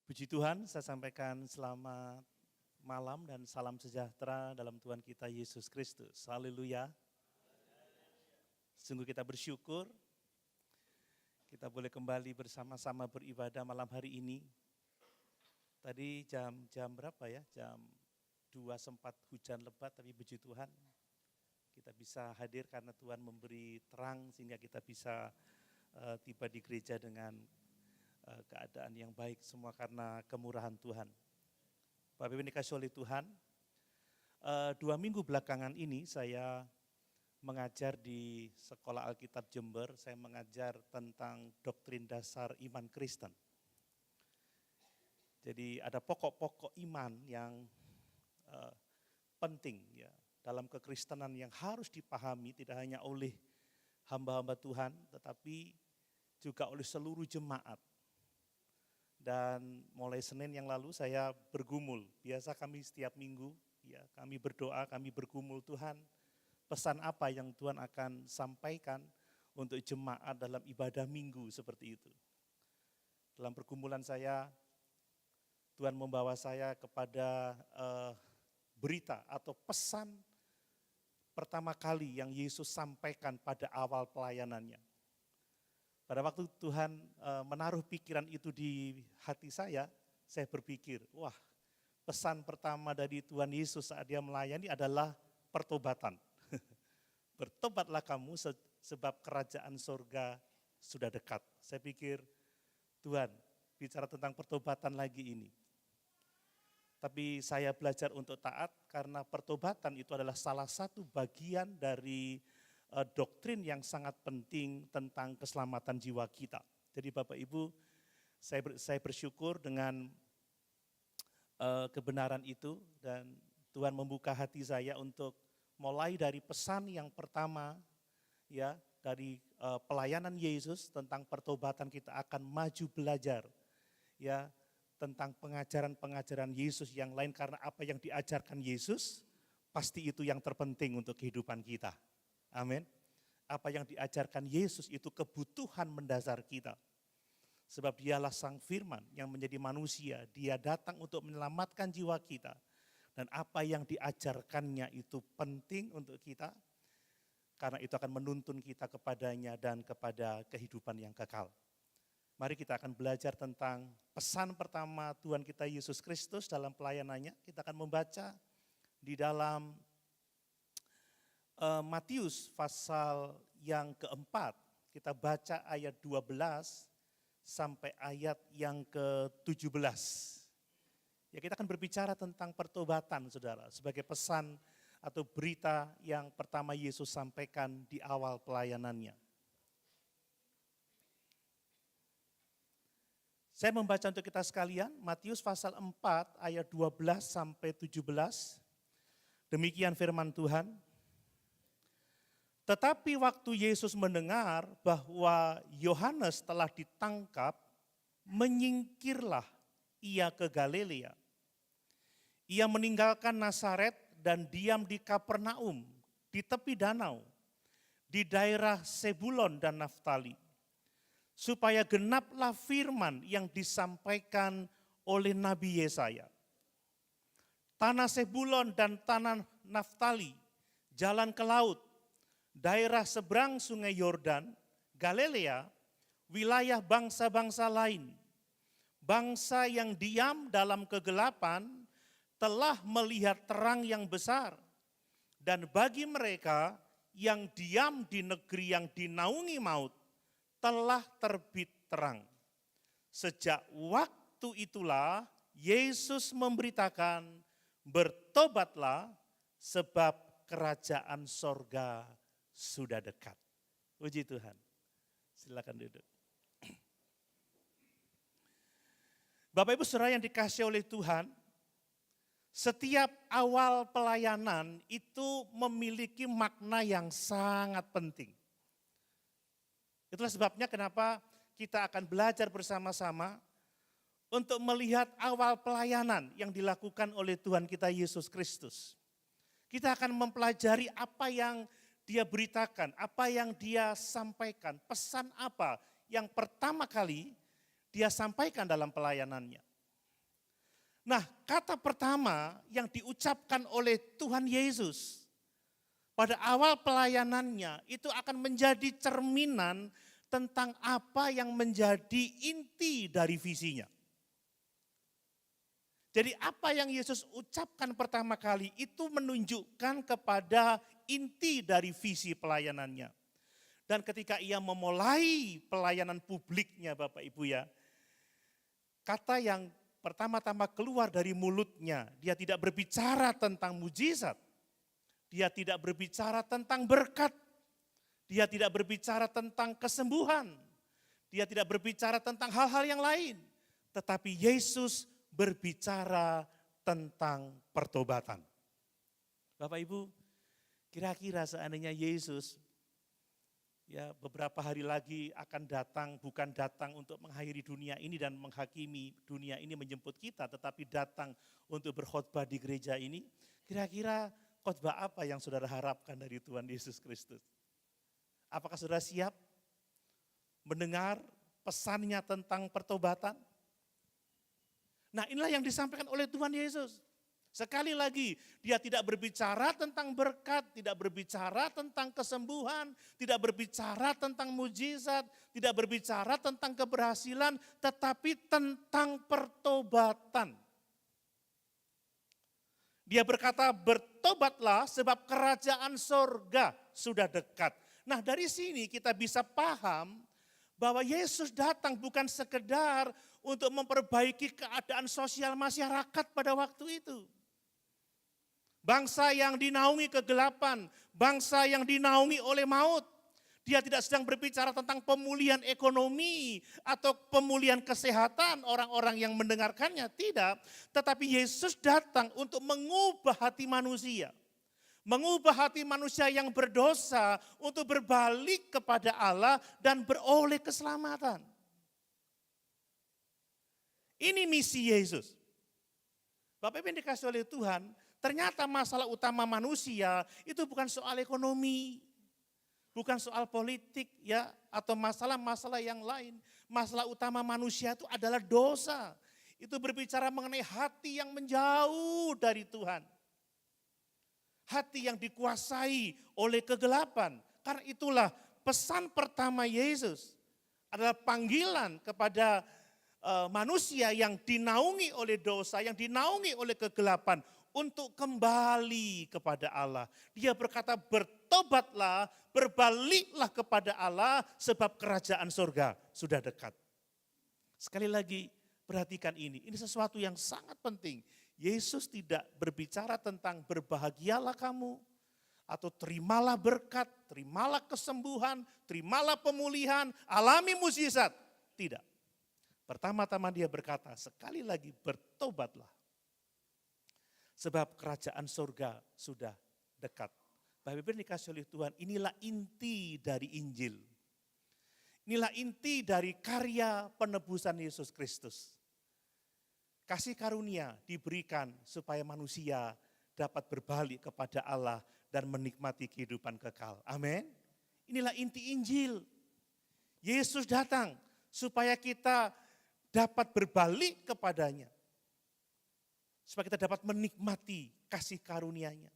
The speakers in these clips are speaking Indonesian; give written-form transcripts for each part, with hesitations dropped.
Puji Tuhan, saya sampaikan selamat malam dan salam sejahtera dalam Tuhan kita Yesus Kristus. Haleluya. Sungguh kita bersyukur, kita boleh kembali bersama-sama beribadah malam hari ini. Tadi jam berapa ya? Jam 2 sempat hujan lebat, tapi puji Tuhan kita bisa hadir karena Tuhan memberi terang sehingga kita bisa tiba di gereja dengan keadaan yang baik, semua karena kemurahan Tuhan. Bapak Ibu dikasihi oleh Tuhan, 2 minggu belakangan ini saya mengajar di Sekolah Alkitab Jember, saya mengajar tentang doktrin dasar iman Kristen. Jadi ada pokok-pokok iman yang penting ya dalam kekristenan yang harus dipahami tidak hanya oleh hamba-hamba Tuhan, tetapi juga oleh seluruh jemaat. Dan mulai Senin yang lalu saya bergumul. Biasa kami setiap minggu, ya kami berdoa, kami bergumul, Tuhan pesan apa yang Tuhan akan sampaikan untuk jemaat dalam ibadah minggu seperti itu. Dalam pergumulan saya, Tuhan membawa saya kepada berita atau pesan pertama kali yang Yesus sampaikan pada awal pelayanannya. Pada waktu Tuhan menaruh pikiran itu di hati saya berpikir, wah pesan pertama dari Tuhan Yesus saat dia melayani adalah pertobatan. Bertobatlah kamu sebab kerajaan sorga sudah dekat. Saya pikir Tuhan bicara tentang pertobatan lagi ini. Tapi saya belajar untuk taat karena pertobatan itu adalah salah satu bagian dari doktrin yang sangat penting tentang keselamatan jiwa kita. Jadi Bapak Ibu, saya bersyukur dengan kebenaran itu dan Tuhan membuka hati saya untuk mulai dari pesan yang pertama ya dari pelayanan Yesus tentang pertobatan kita akan maju belajar ya tentang pengajaran-pengajaran Yesus yang lain karena apa yang diajarkan Yesus pasti itu yang terpenting untuk kehidupan kita. Amin. Apa yang diajarkan Yesus itu kebutuhan mendasar kita. Sebab dialah sang firman yang menjadi manusia. Dia datang untuk menyelamatkan jiwa kita. Dan apa yang diajarkannya itu penting untuk kita. Karena itu akan menuntun kita kepadanya dan kepada kehidupan yang kekal. Mari kita akan belajar tentang pesan pertama Tuhan kita Yesus Kristus dalam pelayanannya. Kita akan membaca di dalam Matius pasal yang keempat, kita baca ayat 12 sampai ayat yang ke-17. Ya kita akan berbicara tentang pertobatan saudara, sebagai pesan atau berita yang pertama Yesus sampaikan di awal pelayanannya. Saya membaca untuk kita sekalian, Matius pasal 4 ayat 12 sampai 17. Demikian firman Tuhan. Tetapi waktu Yesus mendengar bahwa Yohanes telah ditangkap, menyingkirlah ia ke Galilea. Ia meninggalkan Nazaret dan diam di Kapernaum, di tepi danau, di daerah Sebulon dan Naftali. Supaya genaplah firman yang disampaikan oleh Nabi Yesaya. Tanah Sebulon dan tanah Naftali, jalan ke laut, daerah seberang sungai Yordan, Galilea, wilayah bangsa-bangsa lain. Bangsa yang diam dalam kegelapan telah melihat terang yang besar. Dan bagi mereka yang diam di negeri yang dinaungi maut, telah terbit terang. Sejak waktu itulah Yesus memberitakan, bertobatlah sebab kerajaan sorga sudah dekat. Puji Tuhan. Silakan duduk. Bapak Ibu Saudara yang dikasihi oleh Tuhan, setiap awal pelayanan itu memiliki makna yang sangat penting. Itulah sebabnya kenapa kita akan belajar bersama-sama untuk melihat awal pelayanan yang dilakukan oleh Tuhan kita Yesus Kristus. Kita akan mempelajari apa yang dia beritakan, apa yang dia sampaikan, pesan apa yang pertama kali dia sampaikan dalam pelayanannya. Nah, kata pertama yang diucapkan oleh Tuhan Yesus pada awal pelayanannya itu akan menjadi cerminan tentang apa yang menjadi inti dari visinya. Jadi apa yang Yesus ucapkan pertama kali itu menunjukkan kepada inti dari visi pelayanannya. Dan ketika ia memulai pelayanan publiknya Bapak Ibu ya, kata yang pertama-tama keluar dari mulutnya, dia tidak berbicara tentang mujizat, dia tidak berbicara tentang berkat, dia tidak berbicara tentang kesembuhan, dia tidak berbicara tentang hal-hal yang lain. Tetapi Yesus berbicara tentang pertobatan. Bapak Ibu, kira-kira seandainya Yesus ya beberapa hari lagi akan datang, bukan datang untuk mengakhiri dunia ini dan menghakimi dunia ini menjemput kita, tetapi datang untuk berkhotbah di gereja ini, kira-kira khotbah apa yang saudara harapkan dari Tuhan Yesus Kristus? Apakah saudara siap mendengar pesannya tentang pertobatan? Nah, inilah yang disampaikan oleh Tuhan Yesus. Sekali lagi, dia tidak berbicara tentang berkat, tidak berbicara tentang kesembuhan, tidak berbicara tentang mujizat, tidak berbicara tentang keberhasilan, tetapi tentang pertobatan. Dia berkata, bertobatlah sebab kerajaan sorga sudah dekat. Nah, dari sini kita bisa paham bahwa Yesus datang bukan sekedar untuk memperbaiki keadaan sosial masyarakat pada waktu itu. Bangsa yang dinaungi kegelapan, bangsa yang dinaungi oleh maut. Dia tidak sedang berbicara tentang pemulihan ekonomi atau pemulihan kesehatan orang-orang yang mendengarkannya, tidak. Tetapi Yesus datang untuk mengubah hati manusia. Mengubah hati manusia yang berdosa untuk berbalik kepada Allah dan beroleh keselamatan. Ini misi Yesus. Bapak Ibu yang dikasih oleh Tuhan, ternyata masalah utama manusia itu bukan soal ekonomi, bukan soal politik ya atau masalah-masalah yang lain. Masalah utama manusia itu adalah dosa. Itu berbicara mengenai hati yang menjauh dari Tuhan. Hati yang dikuasai oleh kegelapan. Karena itulah pesan pertama Yesus adalah panggilan kepada manusia yang dinaungi oleh dosa, yang dinaungi oleh kegelapan untuk kembali kepada Allah. Dia berkata bertobatlah, berbaliklah kepada Allah sebab kerajaan surga sudah dekat. Sekali lagi perhatikan ini sesuatu yang sangat penting. Yesus tidak berbicara tentang berbahagialah kamu atau terimalah berkat, terimalah kesembuhan, terimalah pemulihan, alami mukjizat. Tidak. Pertama-tama dia berkata, sekali lagi bertobatlah. Sebab kerajaan surga sudah dekat. Bapak Ibu dikasih oleh Tuhan, inilah inti dari Injil. Inilah inti dari karya penebusan Yesus Kristus. Kasih karunia diberikan supaya manusia dapat berbalik kepada Allah dan menikmati kehidupan kekal. Amin. Inilah inti Injil. Yesus datang supaya kita dapat berbalik kepadanya. Supaya kita dapat menikmati kasih karunia-Nya.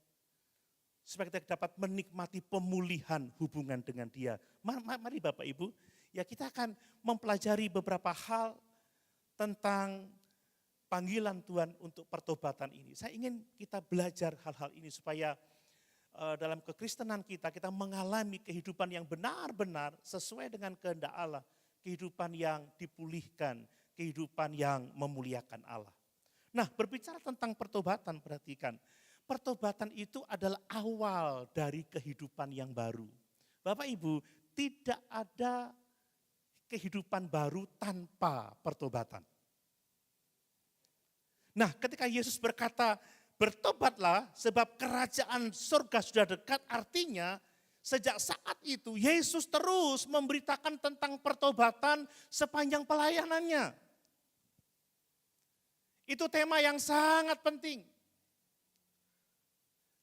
Supaya kita dapat menikmati pemulihan hubungan dengan Dia. Mari Bapak Ibu, ya kita akan mempelajari beberapa hal tentang panggilan Tuhan untuk pertobatan ini. Saya ingin kita belajar hal-hal ini supaya dalam kekristenan kita mengalami kehidupan yang benar-benar sesuai dengan kehendak Allah. Kehidupan yang dipulihkan, kehidupan yang memuliakan Allah. Nah, berbicara tentang pertobatan, perhatikan. Pertobatan itu adalah awal dari kehidupan yang baru. Bapak Ibu, tidak ada kehidupan baru tanpa pertobatan. Nah, ketika Yesus berkata, bertobatlah sebab kerajaan surga sudah dekat, artinya sejak saat itu Yesus terus memberitakan tentang pertobatan sepanjang pelayanannya. Itu tema yang sangat penting.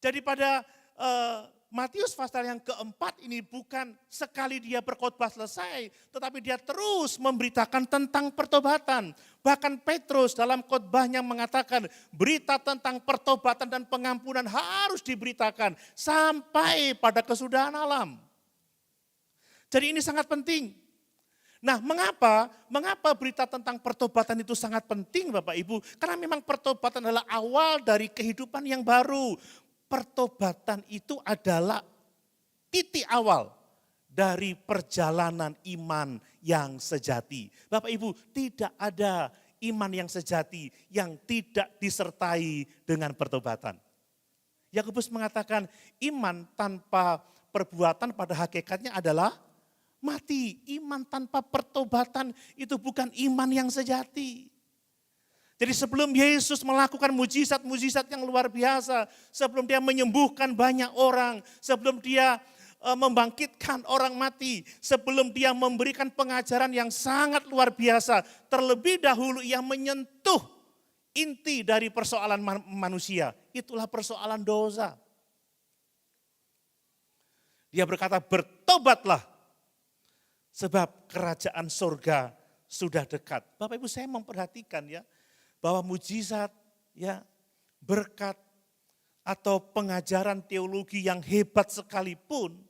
Jadi pada Matius pasal yang keempat ini bukan sekali dia berkhotbah selesai, tetapi dia terus memberitakan tentang pertobatan. Bahkan Petrus dalam khotbahnya mengatakan berita tentang pertobatan dan pengampunan harus diberitakan sampai pada kesudahan alam. Jadi ini sangat penting. Nah, mengapa berita tentang pertobatan itu sangat penting Bapak Ibu? Karena memang pertobatan adalah awal dari kehidupan yang baru. Pertobatan itu adalah titik awal dari perjalanan iman yang sejati. Bapak Ibu, tidak ada iman yang sejati yang tidak disertai dengan pertobatan. Yakobus mengatakan iman tanpa perbuatan pada hakikatnya adalah mati. Iman tanpa pertobatan itu bukan iman yang sejati. Jadi sebelum Yesus melakukan mujizat-mujizat yang luar biasa, sebelum dia menyembuhkan banyak orang, sebelum dia membangkitkan orang mati, sebelum dia memberikan pengajaran yang sangat luar biasa, terlebih dahulu ia menyentuh inti dari persoalan manusia, itulah persoalan dosa. Dia berkata, bertobatlah sebab kerajaan surga sudah dekat. Bapak Ibu, saya memperhatikan ya, bahwa mujizat, ya, berkat atau pengajaran teologi yang hebat sekalipun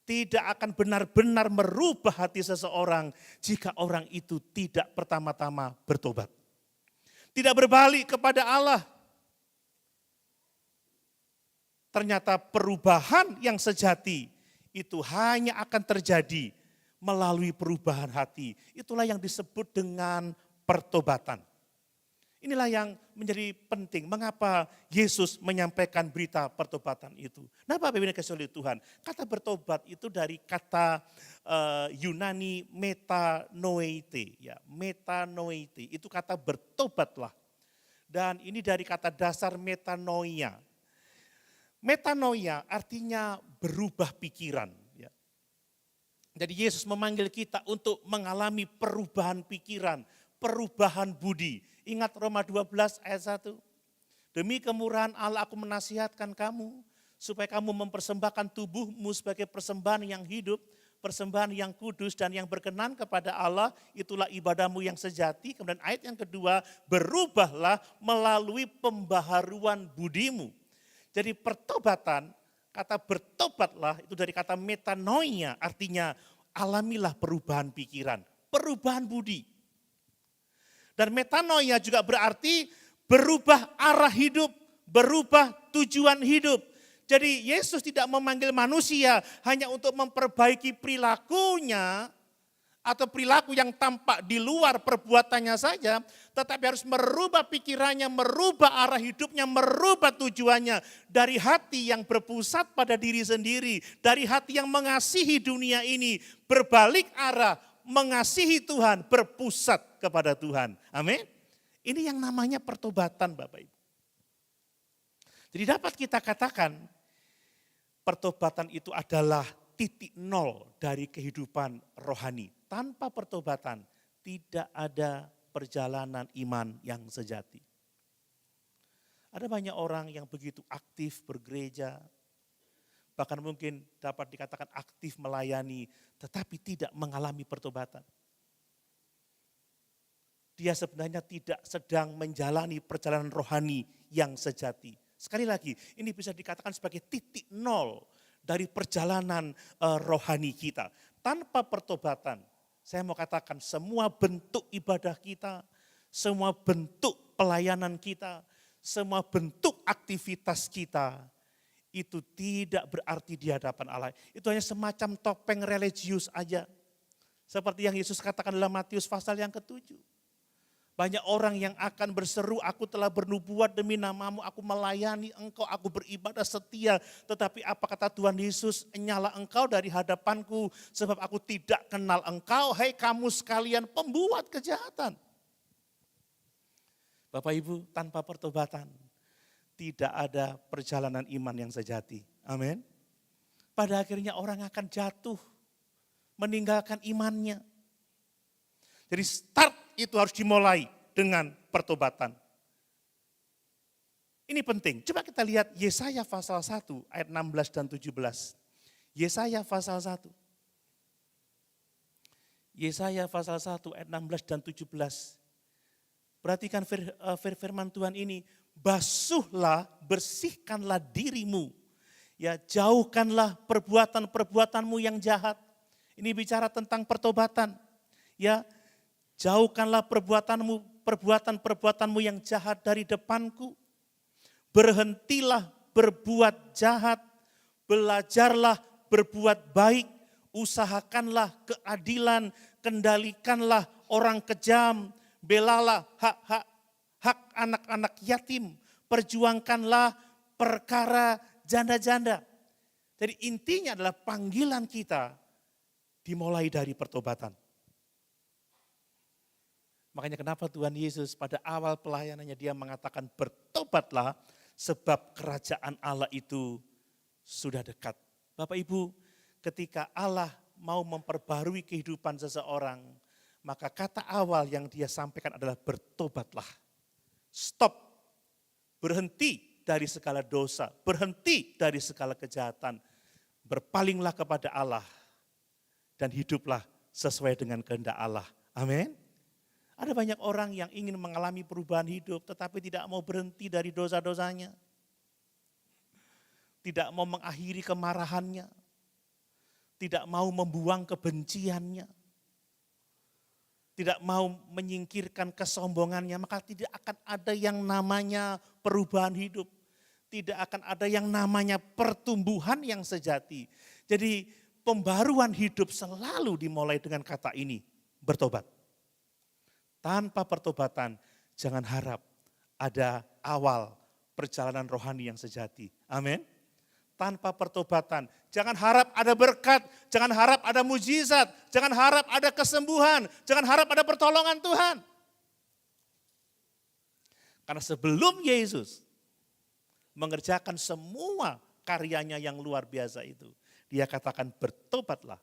tidak akan benar-benar merubah hati seseorang jika orang itu tidak pertama-tama bertobat. Tidak berbalik kepada Allah. Ternyata perubahan yang sejati itu hanya akan terjadi melalui perubahan hati. Itulah yang disebut dengan pertobatan. Inilah yang menjadi penting. Mengapa Yesus menyampaikan berita pertobatan itu? Nah, Bapak Ibu yang dikasihi oleh Tuhan, kata bertobat itu dari kata Yunani metanoite, ya, metanoite. Itu kata bertobatlah. Dan ini dari kata dasar metanoia. Metanoia artinya berubah pikiran. Ya. Jadi Yesus memanggil kita untuk mengalami perubahan pikiran, perubahan budi. Ingat Roma 12 ayat 1. Demi kemurahan Allah aku menasihatkan kamu, supaya kamu mempersembahkan tubuhmu sebagai persembahan yang hidup, persembahan yang kudus dan yang berkenan kepada Allah, itulah ibadahmu yang sejati. Kemudian ayat yang kedua, berubahlah melalui pembaharuan budimu. Jadi pertobatan, kata bertobatlah itu dari kata metanoia, artinya alamilah perubahan pikiran, perubahan budi. Dan metanoia juga berarti berubah arah hidup, berubah tujuan hidup. Jadi Yesus tidak memanggil manusia hanya untuk memperbaiki perilakunya atau perilaku yang tampak di luar perbuatannya saja, tetapi harus merubah pikirannya, merubah arah hidupnya, merubah tujuannya dari hati yang berpusat pada diri sendiri, dari hati yang mengasihi dunia ini, berbalik arah, mengasihi Tuhan, berpusat kepada Tuhan. Amin. Ini yang namanya pertobatan Bapak Ibu. Jadi dapat kita katakan pertobatan itu adalah titik nol dari kehidupan rohani. Tanpa pertobatan tidak ada perjalanan iman yang sejati. Ada banyak orang yang begitu aktif bergereja, bahkan mungkin dapat dikatakan aktif melayani, tetapi tidak mengalami pertobatan. Dia sebenarnya tidak sedang menjalani perjalanan rohani yang sejati. Sekali lagi, ini bisa dikatakan sebagai titik nol dari perjalanan rohani kita. Tanpa pertobatan, saya mau katakan semua bentuk ibadah kita, semua bentuk pelayanan kita, semua bentuk aktivitas kita, itu tidak berarti di hadapan Allah. Itu hanya semacam topeng religius aja. Seperti yang Yesus katakan dalam Matius pasal yang ke-7. Banyak orang yang akan berseru, aku telah bernubuat demi namamu, aku melayani engkau, aku beribadah setia. Tetapi apa kata Tuhan Yesus, nyala engkau dari hadapanku, sebab aku tidak kenal engkau, hai kamu sekalian pembuat kejahatan. Bapak Ibu, tanpa pertobatan tidak ada perjalanan iman yang sejati. Amin. Pada akhirnya orang akan jatuh, meninggalkan imannya. Jadi start itu harus dimulai dengan pertobatan. Ini penting. Coba kita lihat Yesaya pasal 1 ayat 16 dan 17. Yesaya pasal 1. Yesaya pasal 1 ayat 16 dan 17. Perhatikan firman Tuhan ini. Basuhlah, bersihkanlah dirimu. Ya, jauhkanlah perbuatan-perbuatanmu yang jahat. Ini bicara tentang pertobatan. Ya, jauhkanlah perbuatan-perbuatanmu yang jahat dari depanku. Berhentilah berbuat jahat, belajarlah berbuat baik, usahakanlah keadilan, kendalikanlah orang kejam, belalah hak anak-anak yatim, perjuangkanlah perkara janda-janda. Jadi intinya adalah panggilan kita dimulai dari pertobatan. Makanya kenapa Tuhan Yesus pada awal pelayanannya dia mengatakan bertobatlah sebab kerajaan Allah itu sudah dekat. Bapak Ibu, ketika Allah mau memperbarui kehidupan seseorang, maka kata awal yang dia sampaikan adalah bertobatlah. Stop, berhenti dari segala dosa, berhenti dari segala kejahatan, berpalinglah kepada Allah dan hiduplah sesuai dengan kehendak Allah. Amin. Ada banyak orang yang ingin mengalami perubahan hidup tetapi tidak mau berhenti dari dosa-dosanya. Tidak mau mengakhiri kemarahannya. Tidak mau membuang kebenciannya. Tidak mau menyingkirkan kesombongannya, maka tidak akan ada yang namanya perubahan hidup. Tidak akan ada yang namanya pertumbuhan yang sejati. Jadi pembaruan hidup selalu dimulai dengan kata ini, bertobat. Tanpa pertobatan, jangan harap ada awal perjalanan rohani yang sejati. Amin. Tanpa pertobatan, jangan harap ada berkat, jangan harap ada mujizat, jangan harap ada kesembuhan, jangan harap ada pertolongan Tuhan. Karena sebelum Yesus mengerjakan semua karyanya yang luar biasa itu, dia katakan bertobatlah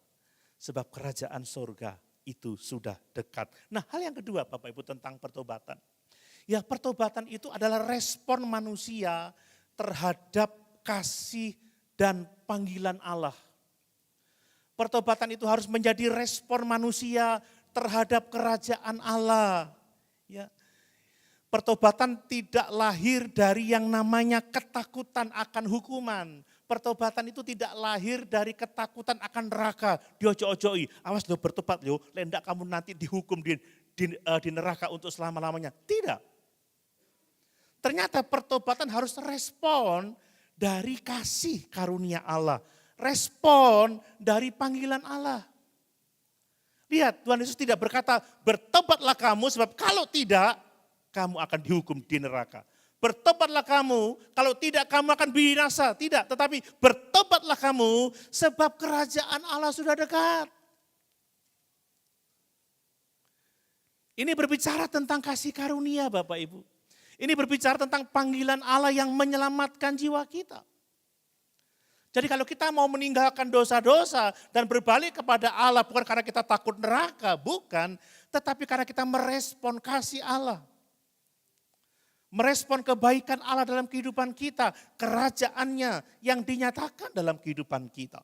sebab kerajaan surga itu sudah dekat. Nah, hal yang kedua Bapak Ibu tentang pertobatan. Ya, pertobatan itu adalah respon manusia terhadap kasih dan panggilan Allah. Pertobatan itu harus menjadi respon manusia terhadap kerajaan Allah. Ya. Pertobatan tidak lahir dari yang namanya ketakutan akan hukuman. Pertobatan itu tidak lahir dari ketakutan akan neraka. Diojo-ojoi, awas lo bertobat lo, lendak kamu nanti dihukum di neraka untuk selama-lamanya. Tidak. Ternyata pertobatan harus respon dari kasih karunia Allah. Respon dari panggilan Allah. Lihat, Tuhan Yesus tidak berkata, bertobatlah kamu sebab kalau tidak, kamu akan dihukum di neraka. Bertobatlah kamu, kalau tidak kamu akan binasa. Tidak, tetapi bertobatlah kamu sebab kerajaan Allah sudah dekat. Ini berbicara tentang kasih karunia Bapak Ibu. Ini berbicara tentang panggilan Allah yang menyelamatkan jiwa kita. Jadi kalau kita mau meninggalkan dosa-dosa dan berbalik kepada Allah bukan karena kita takut neraka, bukan. Tetapi karena kita merespon kasih Allah. Merespon kebaikan Allah dalam kehidupan kita, kerajaannya yang dinyatakan dalam kehidupan kita.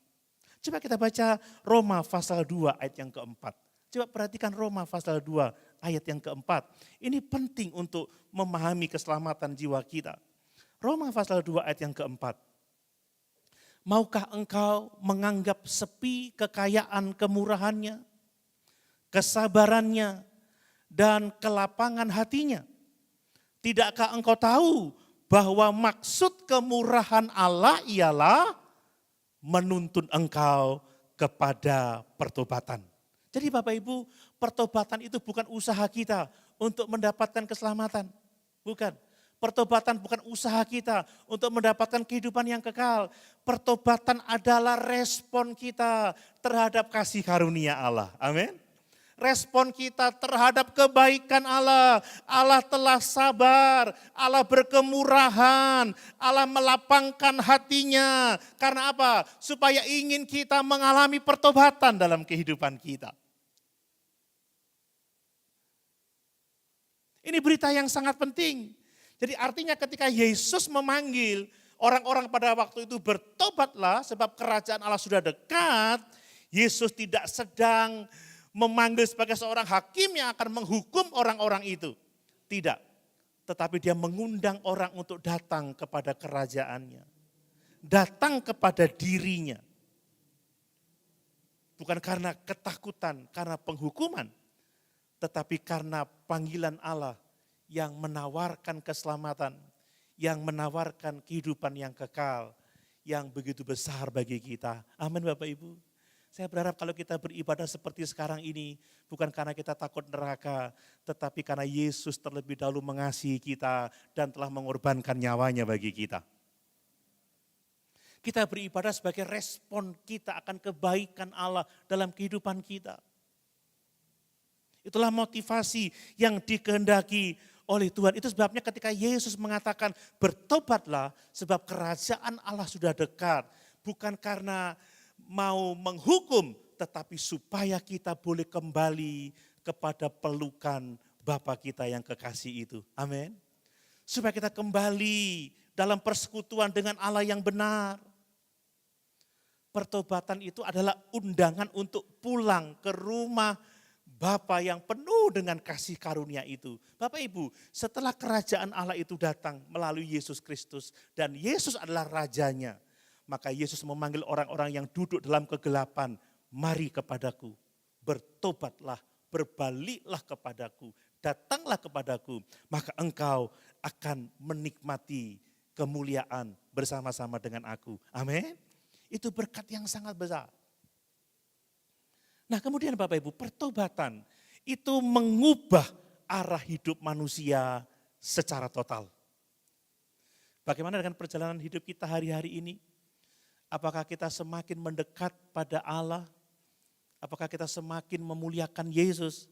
Coba kita baca Roma pasal 2 ayat yang keempat. Coba perhatikan Roma pasal 2 ayat yang keempat. Ini penting untuk memahami keselamatan jiwa kita. Roma pasal 2 ayat yang keempat. Maukah engkau menganggap sepi kekayaan kemurahannya, kesabarannya, dan kelapangan hatinya? Tidakkah engkau tahu bahwa maksud kemurahan Allah ialah menuntun engkau kepada pertobatan. Jadi Bapak Ibu, pertobatan itu bukan usaha kita untuk mendapatkan keselamatan. Bukan. Pertobatan bukan usaha kita untuk mendapatkan kehidupan yang kekal. Pertobatan adalah respon kita terhadap kasih karunia Allah. Amin. Respon kita terhadap kebaikan Allah. Allah telah sabar, Allah berkemurahan, Allah melapangkan hatinya. Karena apa? Supaya ingin kita mengalami pertobatan dalam kehidupan kita. Ini berita yang sangat penting. Jadi artinya ketika Yesus memanggil orang-orang pada waktu itu bertobatlah sebab kerajaan Allah sudah dekat, Yesus tidak sedang memanggil sebagai seorang hakim yang akan menghukum orang-orang itu. Tidak, tetapi dia mengundang orang untuk datang kepada kerajaannya. Datang kepada dirinya. Bukan karena ketakutan, karena penghukuman, tetapi karena panggilan Allah yang menawarkan keselamatan, yang menawarkan kehidupan yang kekal, yang begitu besar bagi kita. Amin Bapak Ibu. Saya berharap kalau kita beribadah seperti sekarang ini, bukan karena kita takut neraka, tetapi karena Yesus terlebih dahulu mengasihi kita dan telah mengorbankan nyawanya bagi kita. Kita beribadah sebagai respon kita akan kebaikan Allah dalam kehidupan kita. Itulah motivasi yang dikehendaki oleh Tuhan. Itu sebabnya ketika Yesus mengatakan bertobatlah sebab kerajaan Allah sudah dekat. Bukan karena mau menghukum, tetapi supaya kita boleh kembali kepada pelukan Bapa kita yang kekasih itu. Amin. Supaya kita kembali dalam persekutuan dengan Allah yang benar. Pertobatan itu adalah undangan untuk pulang ke rumah Bapa yang penuh dengan kasih karunia itu. Bapak Ibu, setelah kerajaan Allah itu datang melalui Yesus Kristus dan Yesus adalah rajanya, maka Yesus memanggil orang-orang yang duduk dalam kegelapan, mari kepadaku, bertobatlah, berbaliklah kepadaku, datanglah kepadaku, maka engkau akan menikmati kemuliaan bersama-sama dengan aku. Amin. Itu berkat yang sangat besar. Nah kemudian Bapak Ibu, pertobatan itu mengubah arah hidup manusia secara total. Bagaimana dengan perjalanan hidup kita hari-hari ini? Apakah kita semakin mendekat pada Allah? Apakah kita semakin memuliakan Yesus?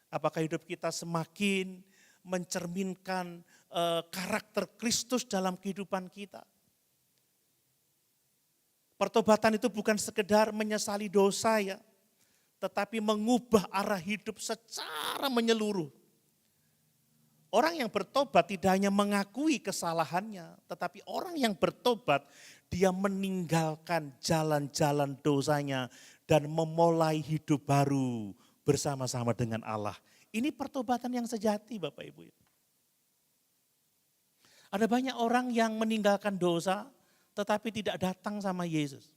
Apakah hidup kita semakin mencerminkan karakter Kristus dalam kehidupan kita? Pertobatan itu bukan sekedar menyesali dosa ya, tetapi mengubah arah hidup secara menyeluruh. Orang yang bertobat tidak hanya mengakui kesalahannya, tetapi orang yang bertobat dia meninggalkan jalan-jalan dosanya dan memulai hidup baru bersama-sama dengan Allah. Ini pertobatan yang sejati Bapak Ibu. Ada banyak orang yang meninggalkan dosa, tetapi tidak datang sama Yesus.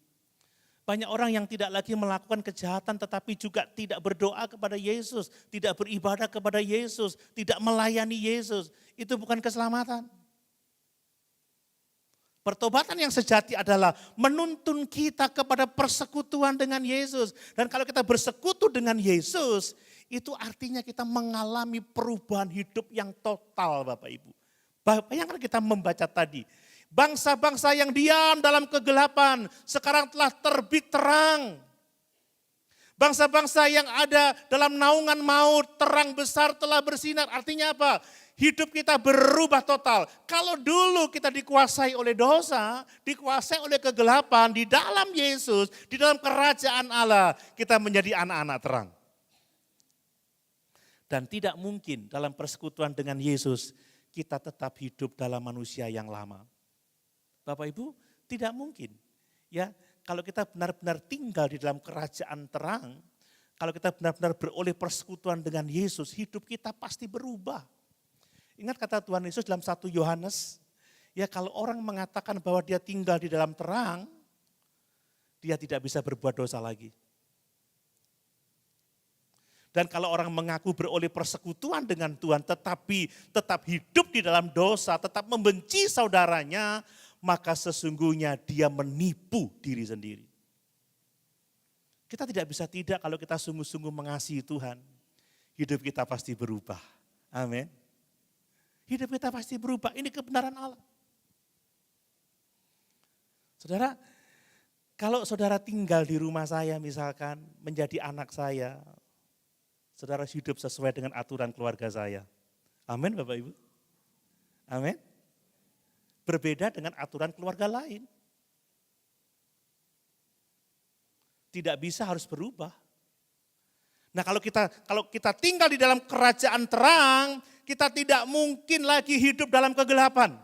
Banyak orang yang tidak lagi melakukan kejahatan tetapi juga tidak berdoa kepada Yesus, tidak beribadah kepada Yesus, tidak melayani Yesus. Itu bukan keselamatan. Pertobatan yang sejati adalah menuntun kita kepada persekutuan dengan Yesus. Dan kalau kita bersekutu dengan Yesus, itu artinya kita mengalami perubahan hidup yang total Bapak Ibu. Bayangkan kita membaca tadi. Bangsa-bangsa yang diam dalam kegelapan sekarang telah terbit terang. Bangsa-bangsa yang ada dalam naungan maut, terang besar telah bersinar. Artinya apa? Hidup kita berubah total. Kalau dulu kita dikuasai oleh dosa, dikuasai oleh kegelapan, di dalam Yesus, di dalam kerajaan Allah, kita menjadi anak-anak terang. Dan tidak mungkin dalam persekutuan dengan Yesus, kita tetap hidup dalam manusia yang lama. Bapak Ibu, tidak mungkin. Ya, kalau kita benar-benar tinggal di dalam kerajaan terang, kalau kita benar-benar beroleh persekutuan dengan Yesus, hidup kita pasti berubah. Ingat kata Tuhan Yesus dalam 1 Yohanes, ya kalau orang mengatakan bahwa dia tinggal di dalam terang, dia tidak bisa berbuat dosa lagi. Dan kalau orang mengaku beroleh persekutuan dengan Tuhan, tetapi tetap hidup di dalam dosa, tetap membenci saudaranya, maka sesungguhnya dia menipu diri sendiri. Kita tidak bisa tidak kalau kita sungguh-sungguh mengasihi Tuhan, hidup kita pasti berubah. Amin. Hidup kita pasti berubah, ini kebenaran Allah. Saudara, kalau saudara tinggal di rumah saya misalkan, menjadi anak saya, saudara hidup sesuai dengan aturan keluarga saya. Amin Bapak Ibu. Amin. Berbeda dengan aturan keluarga lain. Tidak bisa harus berubah. Nah kalau kita tinggal di dalam kerajaan terang, kita tidak mungkin lagi hidup dalam kegelapan.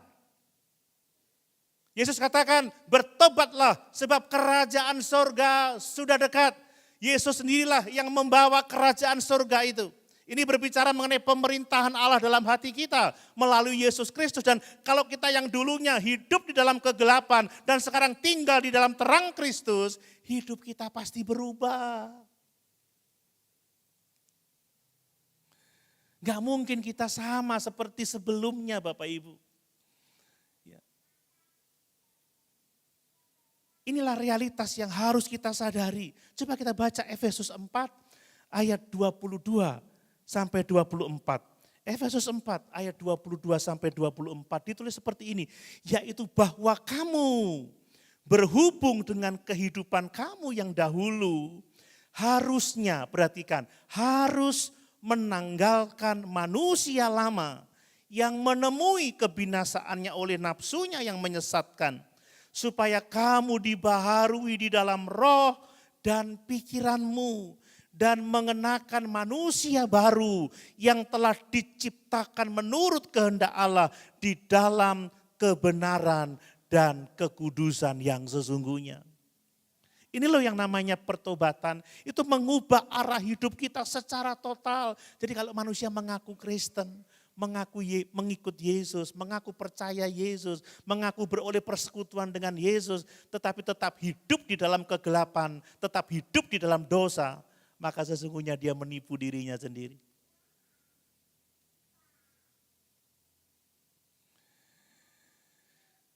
Yesus katakan, bertobatlah sebab kerajaan sorga sudah dekat. Yesus sendirilah yang membawa kerajaan sorga itu. Ini berbicara mengenai pemerintahan Allah dalam hati kita melalui Yesus Kristus. Dan kalau kita yang dulunya hidup di dalam kegelapan dan sekarang tinggal di dalam terang Kristus, hidup kita pasti berubah. Gak mungkin kita sama seperti sebelumnya Bapak Ibu. Ya. Inilah realitas yang harus kita sadari. Coba kita baca Efesus 4 ayat 22 sampai 24. Efesus 4 ayat 22 sampai 24 ditulis seperti ini. Yaitu bahwa kamu berhubung dengan kehidupan kamu yang dahulu. Harusnya, perhatikan, harus menanggalkan manusia lama yang menemui kebinasaannya oleh nafsunya yang menyesatkan. Supaya kamu dibaharui di dalam roh dan pikiranmu. Dan mengenakan manusia baru yang telah diciptakan menurut kehendak Allah di dalam kebenaran dan kekudusan yang sesungguhnya. Ini loh yang namanya pertobatan, itu mengubah arah hidup kita secara total. Jadi kalau manusia mengaku Kristen, mengikut Yesus, mengaku percaya Yesus, mengaku beroleh persekutuan dengan Yesus, tetapi tetap hidup di dalam kegelapan, tetap hidup di dalam dosa, maka sesungguhnya dia menipu dirinya sendiri.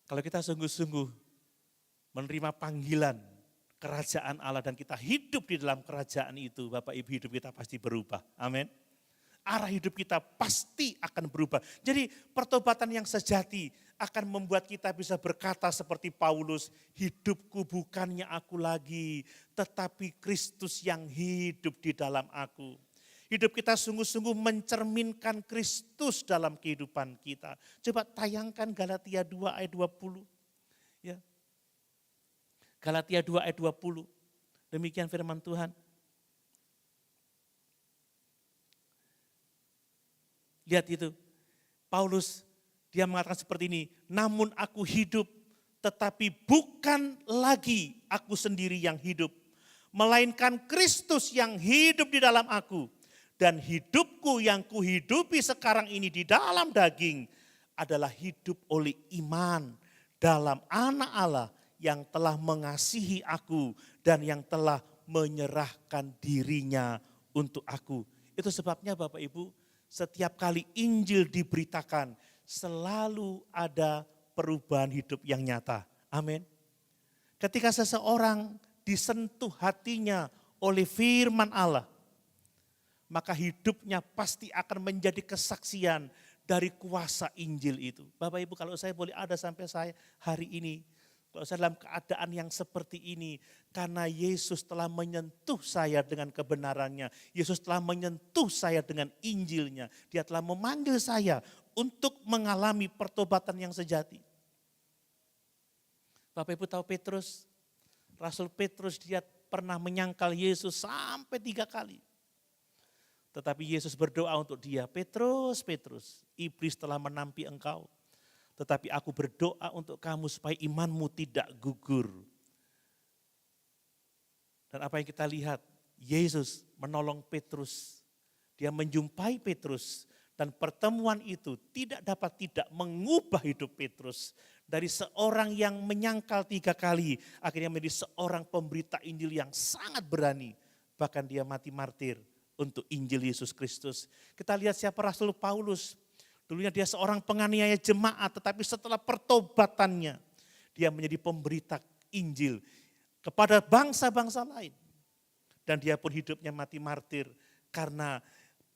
Kalau kita sungguh-sungguh menerima panggilan kerajaan Allah dan kita hidup di dalam kerajaan itu, Bapak Ibu, hidup kita pasti berubah. Amin. Arah hidup kita pasti akan berubah. Jadi pertobatan yang sejati akan membuat kita bisa berkata seperti Paulus, hidupku bukannya aku lagi, tetapi Kristus yang hidup di dalam aku. Hidup kita sungguh-sungguh mencerminkan Kristus dalam kehidupan kita. Coba tayangkan Galatia 2 ayat 20. Ya. Galatia 2 ayat 20. Demikian firman Tuhan. Lihat itu, Paulus dia mengatakan seperti ini, namun aku hidup tetapi bukan lagi aku sendiri yang hidup, melainkan Kristus yang hidup di dalam aku. Dan hidupku yang kuhidupi sekarang ini di dalam daging adalah hidup oleh iman dalam Anak Allah yang telah mengasihi aku dan yang telah menyerahkan dirinya untuk aku. Itu sebabnya Bapak Ibu, setiap kali Injil diberitakan, selalu ada perubahan hidup yang nyata. Amin. Ketika seseorang disentuh hatinya oleh firman Allah, maka hidupnya pasti akan menjadi kesaksian dari kuasa Injil itu. Bapak Ibu, kalau saya boleh ada sampai saya hari ini, kalau saya dalam keadaan yang seperti ini, karena Yesus telah menyentuh saya dengan kebenarannya, Yesus telah menyentuh saya dengan Injilnya, Dia telah memanggil saya untuk mengalami pertobatan yang sejati. Bapak Ibu tahu Petrus, Rasul Petrus dia pernah menyangkal Yesus sampai 3 kali. Tetapi Yesus berdoa untuk dia, Petrus, Petrus, iblis telah menampi engkau. Tetapi aku berdoa untuk kamu supaya imanmu tidak gugur. Dan apa yang kita lihat, Yesus menolong Petrus. Dia menjumpai Petrus dan pertemuan itu tidak dapat tidak mengubah hidup Petrus. Dari seorang yang menyangkal 3 kali, akhirnya menjadi seorang pemberita Injil yang sangat berani. Bahkan dia mati martir untuk Injil Yesus Kristus. Kita lihat siapa Rasul Paulus. Dulunya dia seorang penganiaya jemaat, tetapi setelah pertobatannya, dia menjadi pemberita Injil kepada bangsa-bangsa lain. Dan dia pun hidupnya mati martir karena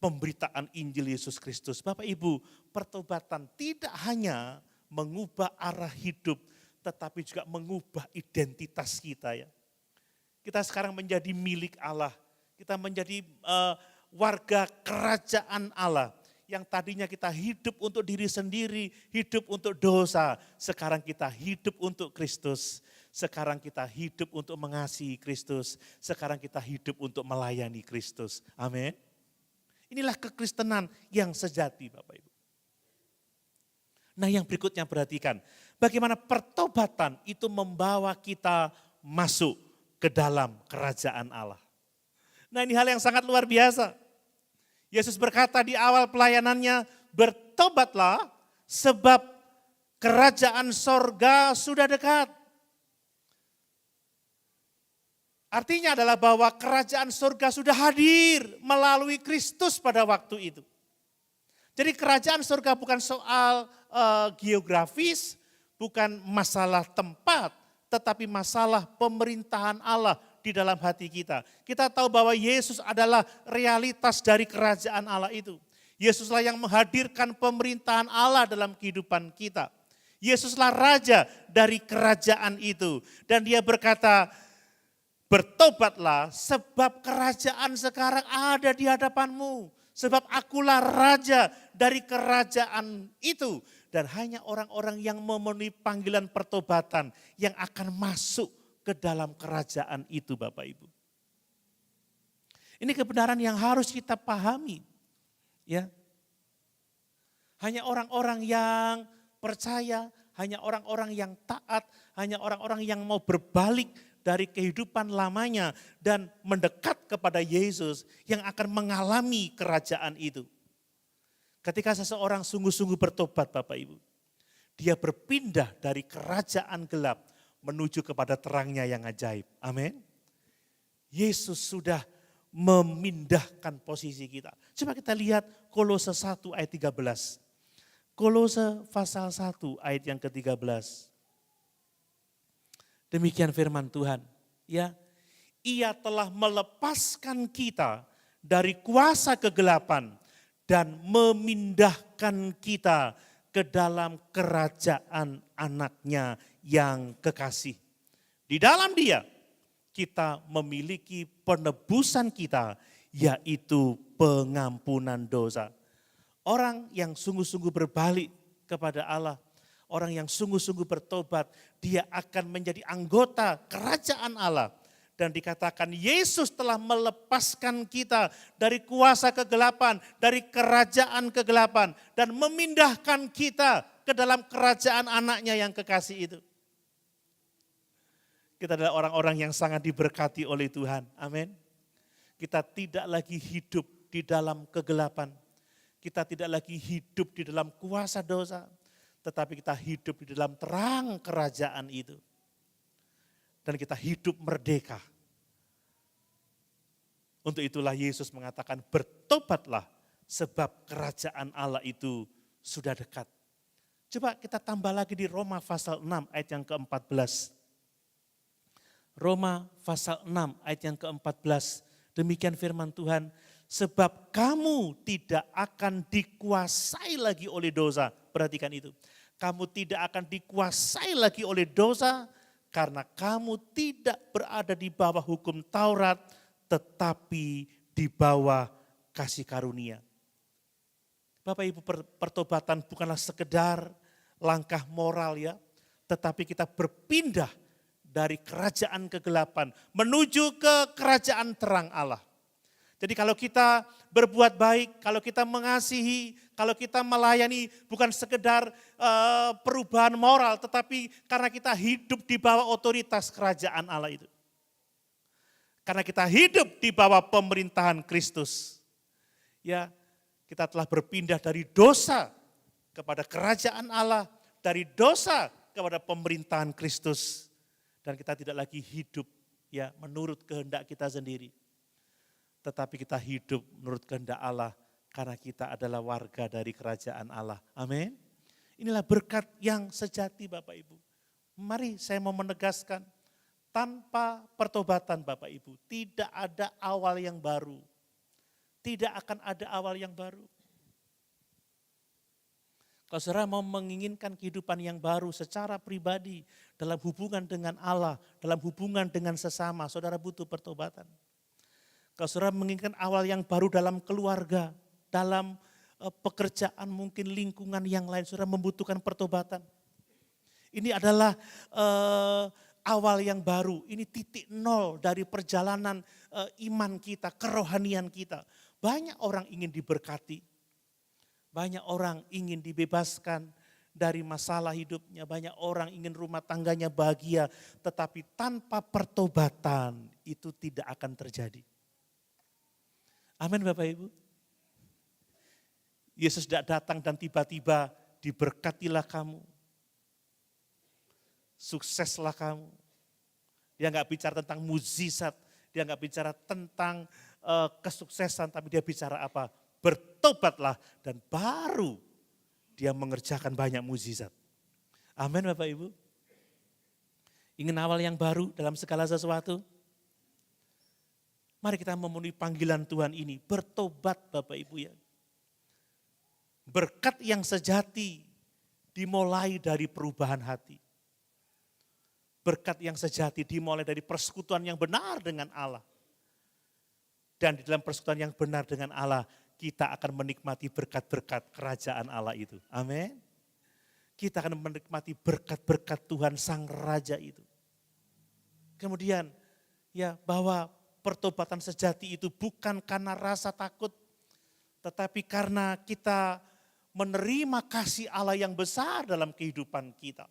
pemberitaan Injil Yesus Kristus. Bapak Ibu, pertobatan tidak hanya mengubah arah hidup, tetapi juga mengubah identitas kita ya. Kita sekarang menjadi milik Allah. Kita menjadi warga kerajaan Allah. Yang tadinya kita hidup untuk diri sendiri, hidup untuk dosa. Sekarang kita hidup untuk Kristus. Sekarang kita hidup untuk mengasihi Kristus. Sekarang kita hidup untuk melayani Kristus. Amin. Inilah kekristenan yang sejati Bapak Ibu. Nah yang berikutnya perhatikan. Bagaimana pertobatan itu membawa kita masuk ke dalam kerajaan Allah. Nah ini hal yang sangat luar biasa. Yesus berkata di awal pelayanannya, bertobatlah sebab kerajaan sorga sudah dekat. Artinya adalah bahwa kerajaan surga sudah hadir melalui Kristus pada waktu itu. Jadi kerajaan surga bukan soal geografis, bukan masalah tempat, tetapi masalah pemerintahan Allah di dalam hati kita. Kita tahu bahwa Yesus adalah realitas dari kerajaan Allah itu. Yesuslah yang menghadirkan pemerintahan Allah dalam kehidupan kita. Yesuslah raja dari kerajaan itu. Dan dia berkata, bertobatlah sebab kerajaan sekarang ada di hadapanmu. Sebab akulah raja dari kerajaan itu. Dan hanya orang-orang yang memenuhi panggilan pertobatan yang akan masuk ke dalam kerajaan itu Bapak Ibu. Ini kebenaran yang harus kita pahami. Ya. Hanya orang-orang yang percaya, hanya orang-orang yang taat, hanya orang-orang yang mau berbalik dari kehidupan lamanya dan mendekat kepada Yesus yang akan mengalami kerajaan itu. Ketika seseorang sungguh-sungguh bertobat Bapak Ibu, dia berpindah dari kerajaan gelap menuju kepada terangnya yang ajaib. Amin. Yesus sudah memindahkan posisi kita. Coba kita lihat Kolose 1 ayat 13. Kolose pasal 1 ayat yang ke-13. Demikian firman Tuhan, ya. Ia telah melepaskan kita dari kuasa kegelapan dan memindahkan kita ke dalam kerajaan anaknya yang kekasih. Di dalam dia kita memiliki penebusan kita, yaitu pengampunan dosa. Orang yang sungguh-sungguh berbalik kepada Allah, orang yang sungguh-sungguh bertobat, dia akan menjadi anggota kerajaan Allah. Dan dikatakan Yesus telah melepaskan kita dari kuasa kegelapan, dari kerajaan kegelapan. Dan memindahkan kita ke dalam kerajaan anaknya yang kekasih itu. Kita adalah orang-orang yang sangat diberkati oleh Tuhan. Amin. Kita tidak lagi hidup di dalam kegelapan. Kita tidak lagi hidup di dalam kuasa dosa. Tetapi kita hidup di dalam terang kerajaan itu. Dan kita hidup merdeka. Untuk itulah Yesus mengatakan bertobatlah sebab kerajaan Allah itu sudah dekat. Coba kita tambah lagi di Roma pasal 6 ayat yang ke-14. Roma pasal 6 ayat yang ke-14. Demikian firman Tuhan. Sebab kamu tidak akan dikuasai lagi oleh dosa. Perhatikan itu. Kamu tidak akan dikuasai lagi oleh dosa karena kamu tidak berada di bawah hukum Taurat tetapi di bawah kasih karunia. Bapak Ibu, pertobatan bukanlah sekedar langkah moral ya, tetapi kita berpindah dari kerajaan kegelapan menuju ke kerajaan terang Allah. Jadi kalau kita berbuat baik, kalau kita mengasihi, kalau kita melayani bukan sekedar perubahan moral, tetapi karena kita hidup di bawah otoritas kerajaan Allah itu. Karena kita hidup di bawah pemerintahan Kristus. Ya, kita telah berpindah dari dosa kepada kerajaan Allah, dari dosa kepada pemerintahan Kristus. Dan kita tidak lagi hidup ya menurut kehendak kita sendiri. Tetapi kita hidup menurut kehendak Allah karena kita adalah warga dari kerajaan Allah. Amin. Inilah berkat yang sejati Bapak Ibu. Mari saya mau menegaskan, tanpa pertobatan Bapak Ibu tidak ada awal yang baru. Tidak akan ada awal yang baru. Kalau saudara mau menginginkan kehidupan yang baru secara pribadi, dalam hubungan dengan Allah, dalam hubungan dengan sesama, saudara butuh pertobatan. Kalau saudara menginginkan awal yang baru dalam keluarga, dalam pekerjaan mungkin lingkungan yang lain, saudara membutuhkan pertobatan. Ini adalah awal yang baru, ini titik nol dari perjalanan iman kita, kerohanian kita. Banyak orang ingin diberkati, banyak orang ingin dibebaskan dari masalah hidupnya, banyak orang ingin rumah tangganya bahagia, tetapi tanpa pertobatan itu tidak akan terjadi. Amin Bapak Ibu. Yesus tidak datang dan tiba-tiba diberkatilah kamu, sukseslah kamu. Dia nggak bicara tentang mukjizat, dia nggak bicara tentang kesuksesan, tapi dia bicara apa? Bertobatlah dan baru dia mengerjakan banyak mukjizat. Amin Bapak Ibu. Ingin awal yang baru dalam segala sesuatu? Mari kita memenuhi panggilan Tuhan ini, bertobat Bapak Ibu ya. Berkat yang sejati dimulai dari perubahan hati. Berkat yang sejati dimulai dari persekutuan yang benar dengan Allah. Dan di dalam persekutuan yang benar dengan Allah, kita akan menikmati berkat-berkat kerajaan Allah itu. Amin. Kita akan menikmati berkat-berkat Tuhan Sang Raja itu. Kemudian ya bahwa pertobatan sejati itu bukan karena rasa takut, tetapi karena kita menerima kasih Allah yang besar dalam kehidupan kita.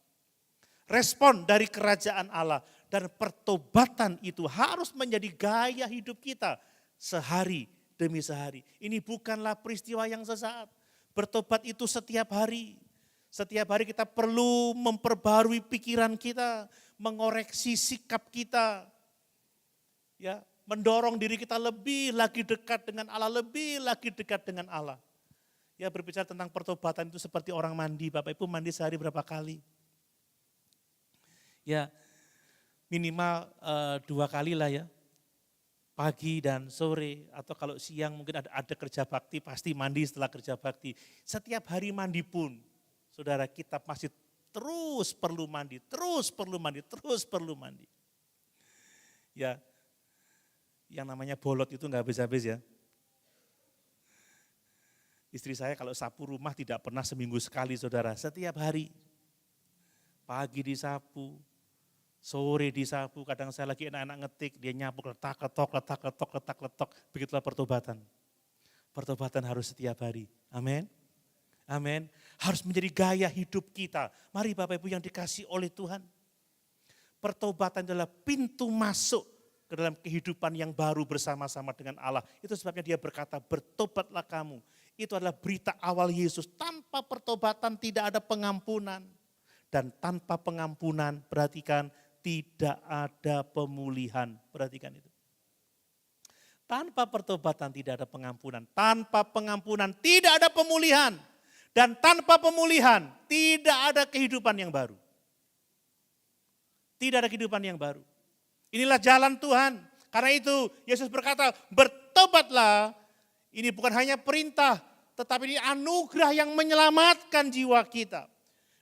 Respon dari kerajaan Allah dan pertobatan itu harus menjadi gaya hidup kita sehari demi sehari. Ini bukanlah peristiwa yang sesaat. Bertobat itu setiap hari. Setiap hari kita perlu memperbarui pikiran kita, mengoreksi sikap kita. Ya, mendorong diri kita lebih lagi dekat dengan Allah, lebih lagi dekat dengan Allah. Ya, berbicara tentang pertobatan itu seperti orang mandi. Bapak Ibu mandi sehari berapa kali? Ya, minimal 2 kali lah ya. Pagi dan sore, atau kalau siang mungkin ada kerja bakti, pasti mandi setelah kerja bakti. Setiap hari mandi pun, saudara, kita masih terus perlu mandi, terus perlu mandi, terus perlu mandi. Ya, yang namanya bolot itu nggak habis-habis ya. Istri saya kalau sapu rumah tidak pernah seminggu sekali saudara, setiap hari. Pagi disapu, sore disapu, kadang saya lagi enak-enak ngetik, dia nyapu letak-letok, begitulah pertobatan. Pertobatan harus setiap hari, amin. Amin, harus menjadi gaya hidup kita. Mari Bapak Ibu yang dikasih oleh Tuhan. Pertobatan adalah pintu masuk ke dalam kehidupan yang baru bersama-sama dengan Allah. Itu sebabnya dia berkata, bertobatlah kamu. Itu adalah berita awal Yesus. Tanpa pertobatan tidak ada pengampunan. Dan tanpa pengampunan, perhatikan, tidak ada pemulihan. Perhatikan itu. Tanpa pertobatan tidak ada pengampunan. Tanpa pengampunan tidak ada pemulihan. Dan tanpa pemulihan tidak ada kehidupan yang baru. Tidak ada kehidupan yang baru. Inilah jalan Tuhan. Karena itu Yesus berkata, bertobatlah. Ini bukan hanya perintah, tetapi ini anugerah yang menyelamatkan jiwa kita.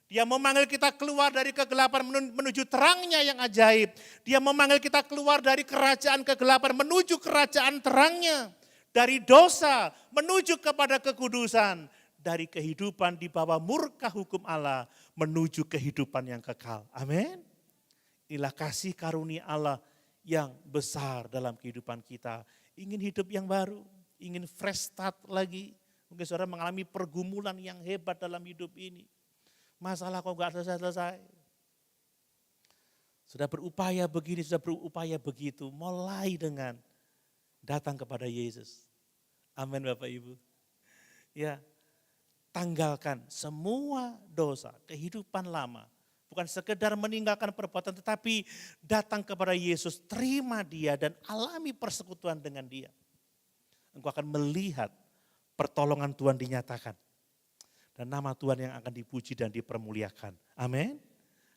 Dia memanggil kita keluar dari kegelapan menuju terangnya yang ajaib. Dia memanggil kita keluar dari kerajaan kegelapan menuju kerajaan terangnya. Dari dosa menuju kepada kekudusan. Dari kehidupan di bawah murka hukum Allah menuju kehidupan yang kekal. Amin. Inilah kasih karunia Allah yang besar dalam kehidupan kita. Ingin hidup yang baru, ingin fresh start lagi. Mungkin saudara mengalami pergumulan yang hebat dalam hidup ini. Masalah kok gak selesai-selesai. Sudah berupaya begini, sudah berupaya begitu. Mulai dengan datang kepada Yesus. Amin Bapak Ibu. Ya, tanggalkan semua dosa, kehidupan lama. Bukan sekedar meninggalkan perbuatan, tetapi datang kepada Yesus, terima dia dan alami persekutuan dengan dia. Engkau akan melihat pertolongan Tuhan dinyatakan. Dan nama Tuhan yang akan dipuji dan dipermuliakan. Amin.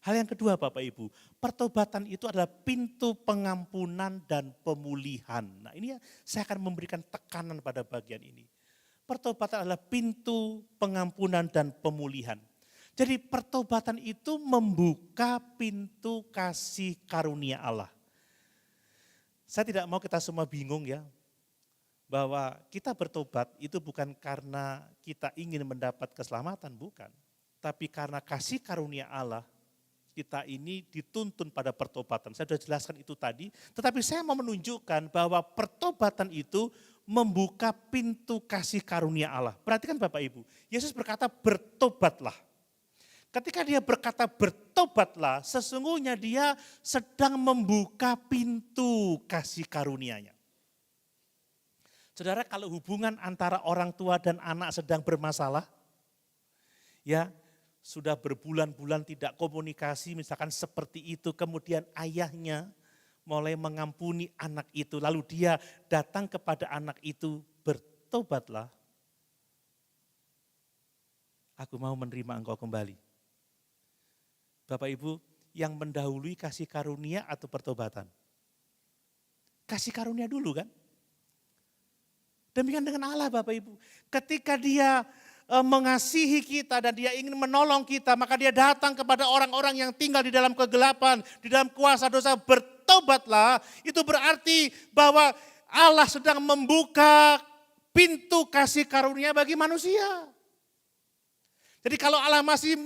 Hal yang kedua Bapak Ibu, pertobatan itu adalah pintu pengampunan dan pemulihan. Nah ini saya akan memberikan tekanan pada bagian ini. Pertobatan adalah pintu pengampunan dan pemulihan. Jadi pertobatan itu membuka pintu kasih karunia Allah. Saya tidak mau kita semua bingung ya, bahwa kita bertobat itu bukan karena kita ingin mendapat keselamatan, bukan. Tapi karena kasih karunia Allah kita ini dituntun pada pertobatan. Saya sudah jelaskan itu tadi, tetapi saya mau menunjukkan bahwa pertobatan itu membuka pintu kasih karunia Allah. Perhatikan Bapak Ibu, Yesus berkata bertobatlah. Ketika dia berkata bertobatlah, sesungguhnya dia sedang membuka pintu kasih karunia-Nya. Saudara, kalau hubungan antara orang tua dan anak sedang bermasalah, ya sudah berbulan-bulan tidak komunikasi, misalkan seperti itu, kemudian ayahnya mulai mengampuni anak itu, lalu dia datang kepada anak itu, bertobatlah, aku mau menerima engkau kembali. Bapak Ibu, yang mendahului kasih karunia atau pertobatan? Kasih karunia dulu kan? Demikian dengan Allah Bapak Ibu. Ketika dia mengasihi kita dan dia ingin menolong kita, maka dia datang kepada orang-orang yang tinggal di dalam kegelapan, di dalam kuasa dosa, bertobatlah. Itu berarti bahwa Allah sedang membuka pintu kasih karunia bagi manusia. Jadi kalau Allah masih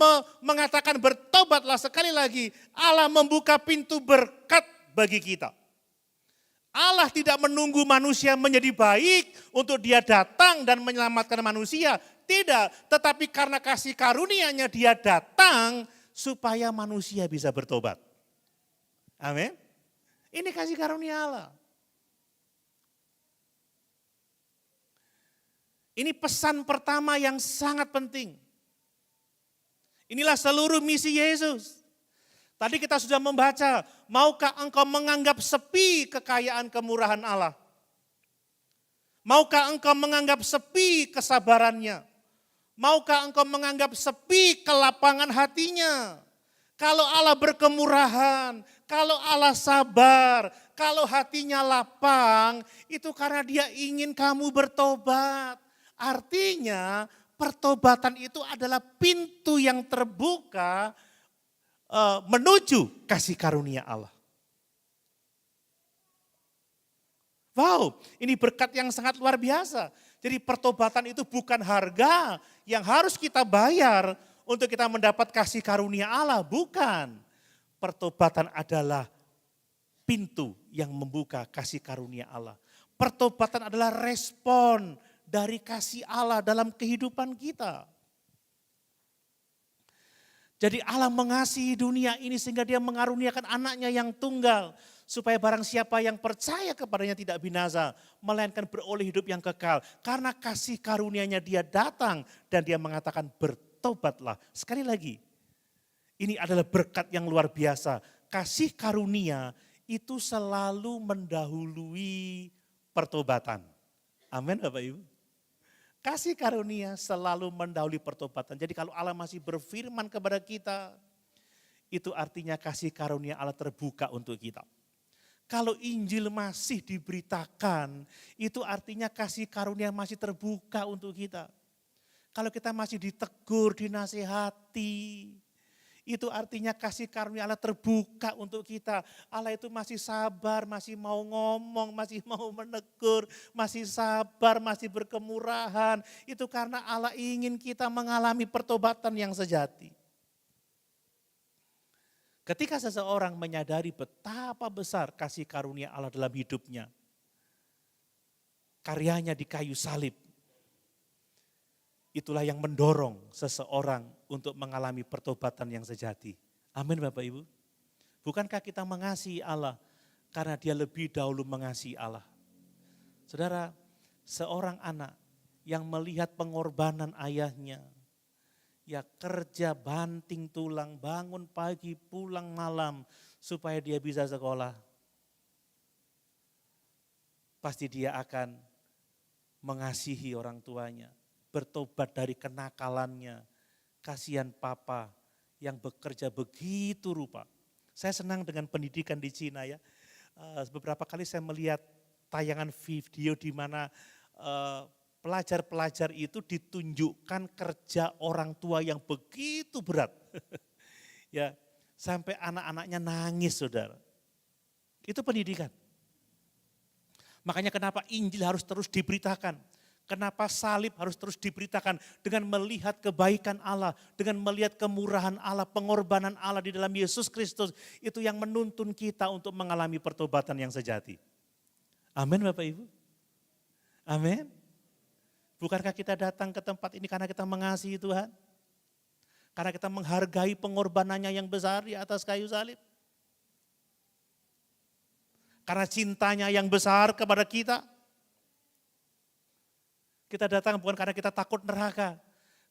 mengatakan bertobatlah, sekali lagi Allah membuka pintu berkat bagi kita. Allah tidak menunggu manusia menjadi baik untuk dia datang dan menyelamatkan manusia. Tidak, tetapi karena kasih karunia-Nya dia datang supaya manusia bisa bertobat. Amin. Ini kasih karunia Allah. Ini pesan pertama yang sangat penting. Inilah seluruh misi Yesus. Tadi kita sudah membaca, maukah engkau menganggap sepi kekayaan kemurahan Allah? Maukah engkau menganggap sepi kesabarannya? Maukah engkau menganggap sepi kelapangan hatinya? Kalau Allah berkemurahan, kalau Allah sabar, kalau hatinya lapang, itu karena dia ingin kamu bertobat. Artinya pertobatan itu adalah pintu yang terbuka menuju kasih karunia Allah. Wow, ini berkat yang sangat luar biasa. Jadi pertobatan itu bukan harga yang harus kita bayar untuk kita mendapat kasih karunia Allah, bukan. Pertobatan adalah pintu yang membuka kasih karunia Allah. Pertobatan adalah respon dari kasih Allah dalam kehidupan kita. Jadi Allah mengasihi dunia ini sehingga dia mengaruniakan anaknya yang tunggal. Supaya barang siapa yang percaya kepadanya tidak binasa, melainkan beroleh hidup yang kekal. Karena kasih karunia-Nya dia datang dan dia mengatakan bertobatlah. Sekali lagi, ini adalah berkat yang luar biasa. Kasih karunia itu selalu mendahului pertobatan. Amin Bapak Ibu. Kasih karunia selalu mendahului pertobatan. Jadi kalau Allah masih berfirman kepada kita, itu artinya kasih karunia Allah terbuka untuk kita. Kalau Injil masih diberitakan, itu artinya kasih karunia masih terbuka untuk kita. Kalau kita masih ditegur, dinasihati, itu artinya kasih karunia Allah terbuka untuk kita. Allah itu masih sabar, masih mau ngomong, masih mau menegur, masih sabar, masih berkemurahan. Itu karena Allah ingin kita mengalami pertobatan yang sejati. Ketika seseorang menyadari betapa besar kasih karunia Allah dalam hidupnya, karyanya di kayu salib, itulah yang mendorong seseorang untuk mengalami pertobatan yang sejati. Amin Bapak Ibu. Bukankah kita mengasihi Allah karena dia lebih dahulu mengasihi Allah? Saudara, seorang anak yang melihat pengorbanan ayahnya, ya kerja banting tulang, bangun pagi, pulang malam supaya dia bisa sekolah. Pasti dia akan mengasihi orang tuanya, bertobat dari kenakalannya. Kasihan papa yang bekerja begitu rupa. Saya senang dengan pendidikan di Cina ya. Beberapa kali saya melihat tayangan video di mana pelajar-pelajar itu ditunjukkan kerja orang tua yang begitu berat. Ya, sampai anak-anaknya nangis Saudara. Itu pendidikan. Makanya kenapa Injil harus terus diberitakan. Kenapa salib harus terus diberitakan dengan melihat kebaikan Allah, dengan melihat kemurahan Allah, pengorbanan Allah di dalam Yesus Kristus. Itu yang menuntun kita untuk mengalami pertobatan yang sejati. Amin Bapak Ibu. Amin. Bukankah kita datang ke tempat ini karena kita mengasihi Tuhan? Karena kita menghargai pengorbanannya yang besar di atas kayu salib. Karena cintanya yang besar kepada kita. Kita datang bukan karena kita takut neraka.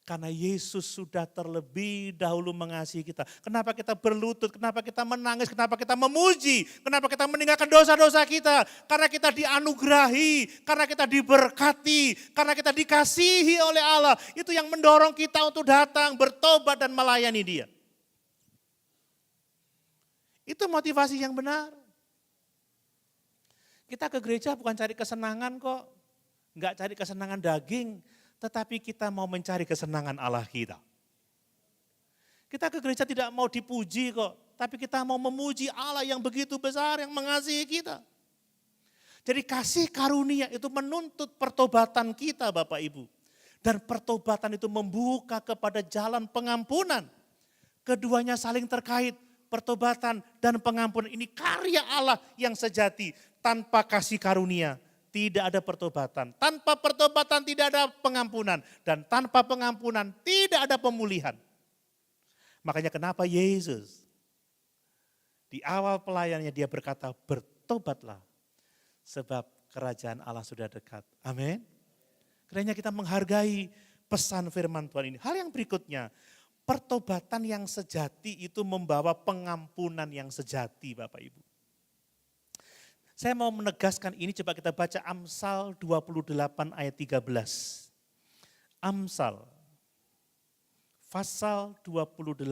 Karena Yesus sudah terlebih dahulu mengasihi kita. Kenapa kita berlutut, kenapa kita menangis, kenapa kita memuji, kenapa kita meninggalkan dosa-dosa kita. Karena kita dianugerahi, karena kita diberkati, karena kita dikasihi oleh Allah. Itu yang mendorong kita untuk datang, bertobat dan melayani Dia. Itu motivasi yang benar. Kita ke gereja bukan cari kesenangan kok. Enggak cari kesenangan daging, tetapi kita mau mencari kesenangan Allah kita. Kita ke gereja tidak mau dipuji kok, tapi kita mau memuji Allah yang begitu besar, yang mengasihi kita. Jadi kasih karunia itu menuntut pertobatan kita Bapak Ibu. Dan pertobatan itu membuka kepada jalan pengampunan. Keduanya saling terkait, pertobatan dan pengampunan. Ini karya Allah yang sejati, tanpa kasih karunia. Tidak ada pertobatan. Tanpa pertobatan tidak ada pengampunan. Dan tanpa pengampunan tidak ada pemulihan. Makanya kenapa Yesus di awal pelayanannya dia berkata, bertobatlah. Sebab kerajaan Allah sudah dekat. Amin. Kiranya kita menghargai pesan firman Tuhan ini. Hal yang berikutnya, pertobatan yang sejati itu membawa pengampunan yang sejati Bapak Ibu. Saya mau menegaskan ini, coba kita baca Amsal 28 ayat 13. Amsal, pasal 28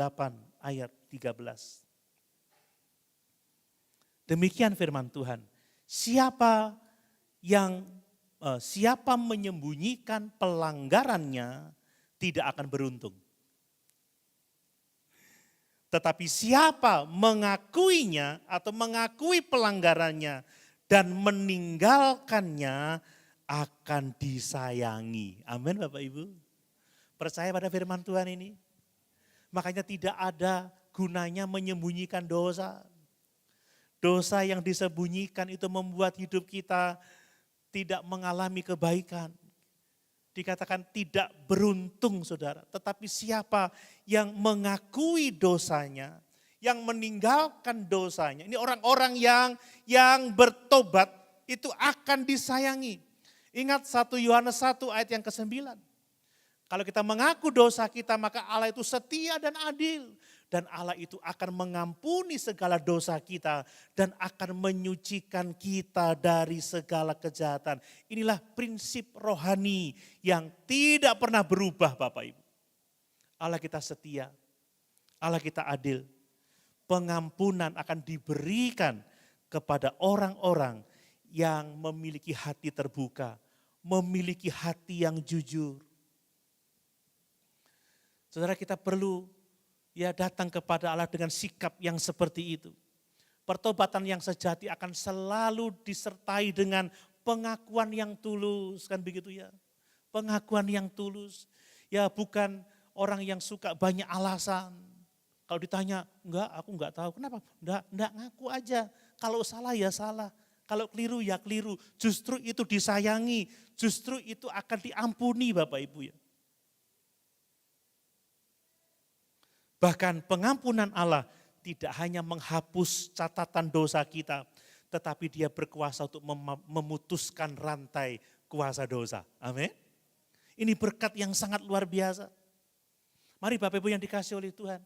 ayat 13. Demikian firman Tuhan, siapa menyembunyikan pelanggarannya tidak akan beruntung. Tetapi siapa mengakuinya atau mengakui pelanggarannya dan meninggalkannya akan disayangi. Amin Bapak Ibu. Percaya pada firman Tuhan ini. Makanya tidak ada gunanya menyembunyikan dosa. Dosa yang disembunyikan itu membuat hidup kita tidak mengalami kebaikan. Dikatakan tidak beruntung saudara. Tetapi siapa yang mengakui dosanya, yang meninggalkan dosanya. Ini orang-orang yang bertobat itu akan disayangi. Ingat 1 Yohanes 1 ayat yang ke-9. Kalau kita mengaku dosa kita maka Allah itu setia dan adil. Dan Allah itu akan mengampuni segala dosa kita dan akan menyucikan kita dari segala kejahatan. Inilah prinsip rohani yang tidak pernah berubah Bapak Ibu. Allah kita setia, Allah kita adil. Pengampunan akan diberikan kepada orang-orang yang memiliki hati terbuka, memiliki hati yang jujur. Saudara kita perlu datang kepada Allah dengan sikap yang seperti itu. Pertobatan yang sejati akan selalu disertai dengan pengakuan yang tulus, kan begitu ya. Pengakuan yang tulus, ya bukan orang yang suka banyak alasan. Kalau ditanya, enggak aku enggak tahu, kenapa? Enggak ngaku aja, kalau salah ya salah, kalau keliru ya keliru. Justru itu disayangi, justru itu akan diampuni Bapak Ibu ya. Bahkan pengampunan Allah tidak hanya menghapus catatan dosa kita, tetapi Dia berkuasa untuk memutuskan rantai kuasa dosa. Amin. Ini berkat yang sangat luar biasa. Mari Bapak Ibu yang dikasihi oleh Tuhan.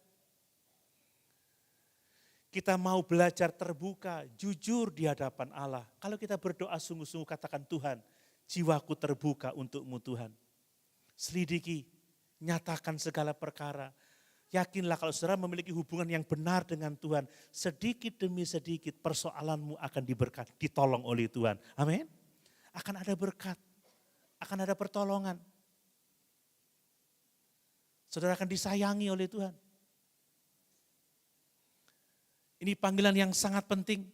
Kita mau belajar terbuka, jujur di hadapan Allah. Kalau kita berdoa sungguh-sungguh katakan Tuhan, jiwaku terbuka untuk-Mu Tuhan. Selidiki, nyatakan segala perkara. Yakinlah kalau saudara memiliki hubungan yang benar dengan Tuhan, sedikit demi sedikit persoalanmu akan diberkati, ditolong oleh Tuhan. Amin. Akan ada berkat, akan ada pertolongan. Saudara akan disayangi oleh Tuhan. Ini panggilan yang sangat penting.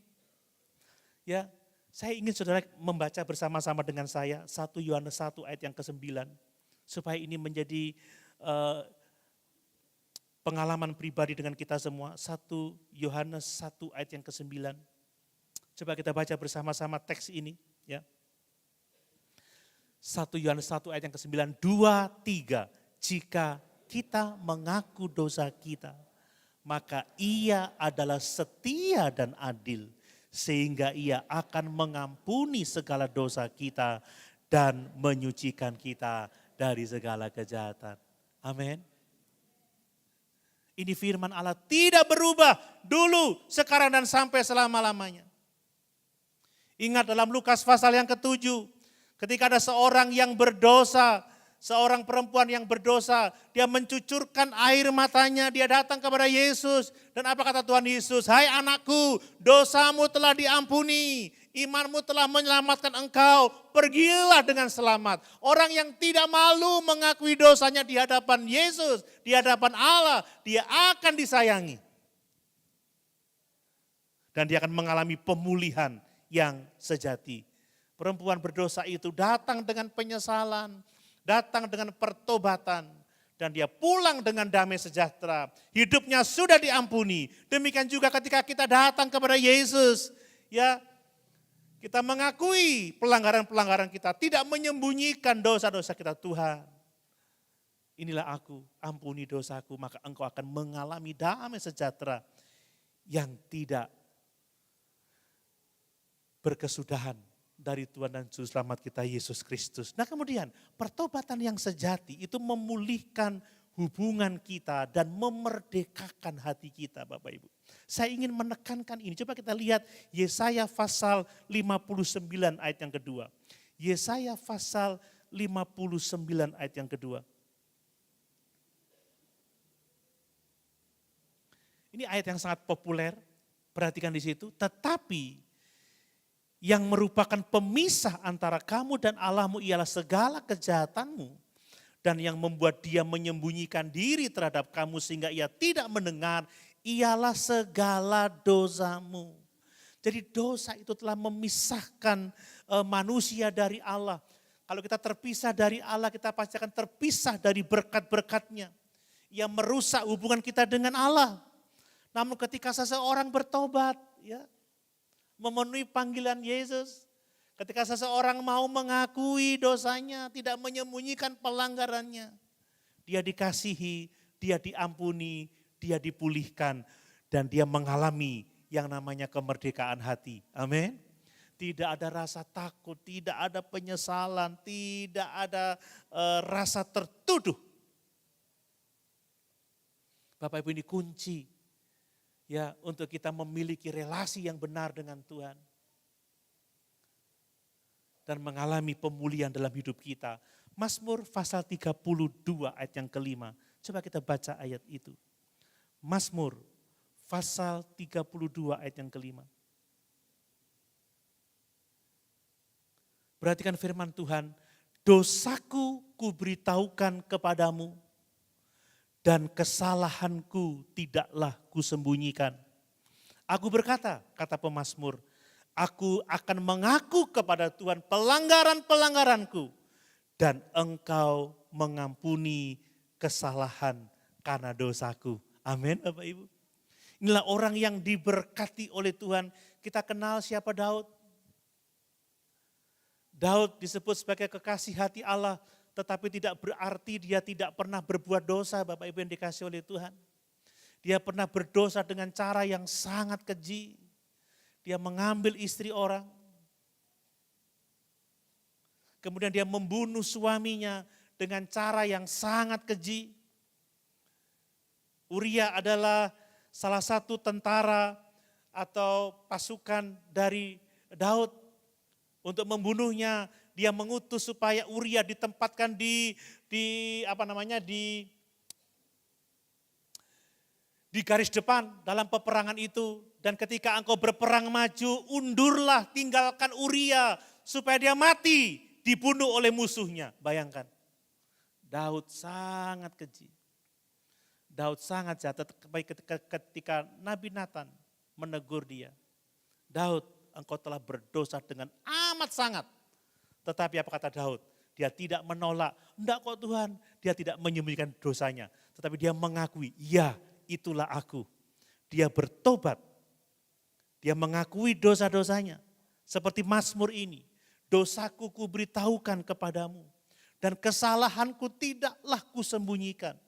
Ya, Saya ingin saudara membaca bersama-sama dengan saya 1 Yohanes 1 ayat yang ke-9. Supaya ini menjadi pengalaman pribadi dengan kita semua. 1 Yohanes 1 ayat yang ke-9. Coba kita baca bersama-sama teks ini. Ya. 1 Yohanes 1 ayat yang ke-9. 2, 3. Jika kita mengaku dosa kita, maka Ia adalah setia dan adil, sehingga Ia akan mengampuni segala dosa kita dan menyucikan kita dari segala kejahatan. Amin. Ini firman Allah tidak berubah dulu, sekarang dan sampai selama-lamanya. Ingat dalam Lukas pasal yang ke-7, ketika ada seorang yang berdosa, seorang perempuan yang berdosa, dia mencucurkan air matanya, dia datang kepada Yesus. Dan apa kata Tuhan Yesus? Hai anakku, dosamu telah diampuni, imanmu telah menyelamatkan engkau, pergilah dengan selamat. Orang yang tidak malu mengakui dosanya di hadapan Yesus, di hadapan Allah, dia akan disayangi. Dan dia akan mengalami pemulihan yang sejati. Perempuan berdosa itu datang dengan penyesalan, datang dengan pertobatan, dan dia pulang dengan damai sejahtera. Hidupnya sudah diampuni. Demikian juga ketika kita datang kepada Yesus, ya, kita mengakui pelanggaran-pelanggaran kita, tidak menyembunyikan dosa-dosa kita. Tuhan, inilah aku, ampuni dosaku, maka engkau akan mengalami damai sejahtera yang tidak berkesudahan dari Tuhan dan Juru Selamat kita Yesus Kristus. Nah kemudian pertobatan yang sejati itu memulihkan hubungan kita dan memerdekakan hati kita Bapak Ibu. Saya ingin menekankan ini, coba kita lihat Yesaya pasal 59 ayat yang kedua. Yesaya pasal 59 ayat yang kedua. Ini ayat yang sangat populer, perhatikan di situ, tetapi yang merupakan pemisah antara kamu dan Allahmu ialah segala kejahatanmu. Dan yang membuat dia menyembunyikan diri terhadap kamu sehingga ia tidak mendengar, ialah segala dosamu. Jadi dosa itu telah memisahkan manusia dari Allah. Kalau kita terpisah dari Allah, kita pasti akan terpisah dari berkat-berkatnya. Ia merusak hubungan kita dengan Allah. Namun ketika seseorang bertobat, ya, memenuhi panggilan Yesus. Ketika seseorang mau mengakui dosanya, tidak menyembunyikan pelanggarannya. Dia dikasihi, dia diampuni, dia dipulihkan. Dan dia mengalami yang namanya kemerdekaan hati. Amin. Tidak ada rasa takut, tidak ada penyesalan, tidak ada rasa tertuduh. Bapak Ibu, ini kunci. Ya, untuk kita memiliki relasi yang benar dengan Tuhan. Dan mengalami pemulihan dalam hidup kita. Mazmur pasal 32 ayat yang kelima. Coba kita baca ayat itu. Mazmur pasal 32 ayat yang kelima. Perhatikan firman Tuhan. Dosaku kuberitahukan kepadamu, dan kesalahanku tidaklah kusembunyikan. Aku berkata, kata pemazmur, aku akan mengaku kepada Tuhan pelanggaran-pelanggaranku, dan engkau mengampuni kesalahan karena dosaku. Amin Bapak Ibu. Inilah orang yang diberkati oleh Tuhan. Kita kenal siapa Daud. Daud disebut sebagai kekasih hati Allah, tetapi tidak berarti dia tidak pernah berbuat dosa Bapak Ibu yang dikasih oleh Tuhan. Dia pernah berdosa dengan cara yang sangat keji. Dia mengambil istri orang. Kemudian dia membunuh suaminya dengan cara yang sangat keji. Uria adalah salah satu tentara atau pasukan dari Daud. Untuk membunuhnya, dia mengutus supaya Uria ditempatkan di garis depan dalam peperangan itu. Dan ketika engkau berperang maju, undurlah, tinggalkan Uria supaya dia mati, dibunuh oleh musuhnya. Bayangkan, Daud sangat keji. Daud sangat jahat ketika Nabi Nathan menegur dia. Daud, engkau telah berdosa dengan amat sangat. Tetapi apa kata Daud? Dia tidak menolak, enggak kok Tuhan. Dia tidak menyembunyikan dosanya. Tetapi dia mengakui, ya itulah aku. Dia bertobat. Dia mengakui dosa-dosanya. Seperti Mazmur ini. Dosaku kuberitahukan kepadamu. Dan kesalahanku tidaklah kusembunyikan.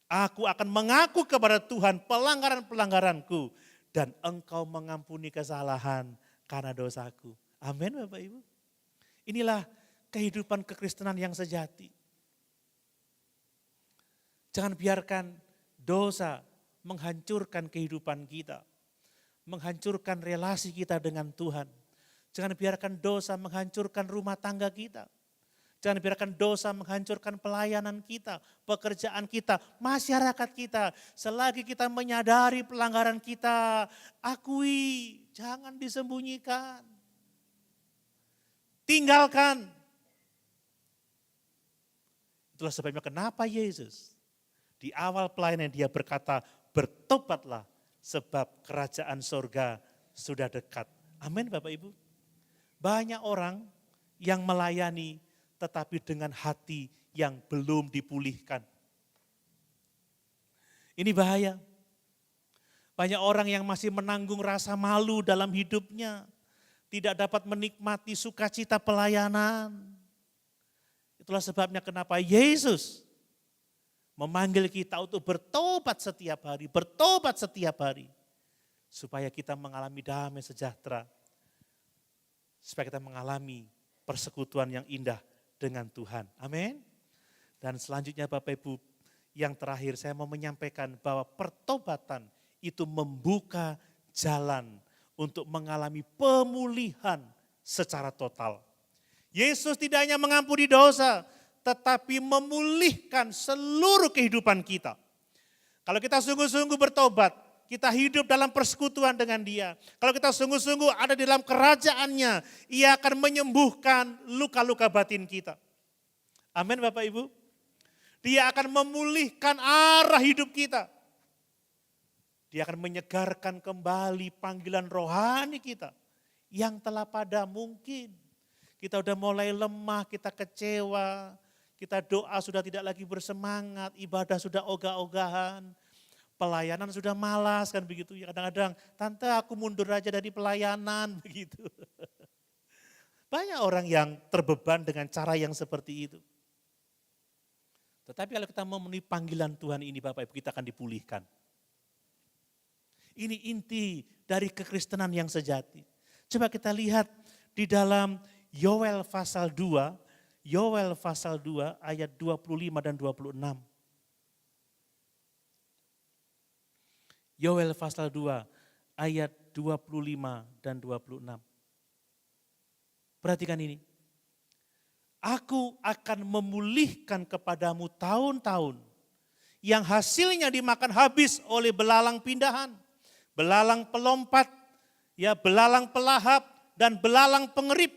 Aku akan mengaku kepada Tuhan pelanggaran-pelanggaranku. Dan engkau mengampuni kesalahan karena dosaku. Amin Bapak Ibu. Inilah kehidupan kekristenan yang sejati. Jangan biarkan dosa menghancurkan kehidupan kita. Menghancurkan relasi kita dengan Tuhan. Jangan biarkan dosa menghancurkan rumah tangga kita. Jangan biarkan dosa menghancurkan pelayanan kita, pekerjaan kita, masyarakat kita. Selagi kita menyadari pelanggaran kita, akui, jangan disembunyikan. Tinggalkan. Itulah sebabnya kenapa Yesus di awal pelayanan dia berkata, bertobatlah sebab kerajaan sorga sudah dekat. Amin Bapak Ibu. Banyak orang yang melayani tetapi dengan hati yang belum dipulihkan. Ini bahaya. Banyak orang yang masih menanggung rasa malu dalam hidupnya. Tidak dapat menikmati sukacita pelayanan. Itulah sebabnya kenapa Yesus memanggil kita untuk bertobat setiap hari. Bertobat setiap hari. Supaya kita mengalami damai sejahtera. Supaya kita mengalami persekutuan yang indah dengan Tuhan. Amin. Dan selanjutnya Bapak Ibu, yang terakhir saya mau menyampaikan bahwa pertobatan itu membuka jalan untuk mengalami pemulihan secara total. Yesus tidak hanya mengampuni dosa, tetapi memulihkan seluruh kehidupan kita. Kalau kita sungguh-sungguh bertobat, kita hidup dalam persekutuan dengan Dia. Kalau kita sungguh-sungguh ada di dalam kerajaannya, Ia akan menyembuhkan luka-luka batin kita. Amin Bapak Ibu. Dia akan memulihkan arah hidup kita. Dia akan menyegarkan kembali panggilan rohani kita yang telah pada mungkin. Kita udah mulai lemah, kita kecewa, kita doa sudah tidak lagi bersemangat, ibadah sudah ogah-ogahan. Pelayanan sudah malas kan begitu ya, kadang-kadang tante aku mundur aja dari pelayanan begitu. Banyak orang yang terbeban dengan cara yang seperti itu. Tetapi kalau kita memenuhi panggilan Tuhan ini Bapak Ibu, kita akan dipulihkan. Ini inti dari kekristenan yang sejati. Coba kita lihat di dalam Yoel pasal 2, Yoel pasal 2 ayat 25 dan 26. Yoel pasal 2 ayat 25 dan 26. Perhatikan ini. Aku akan memulihkan kepadamu tahun-tahun yang hasilnya dimakan habis oleh belalang pindahan, belalang pelompat, ya belalang pelahap dan belalang pengerip,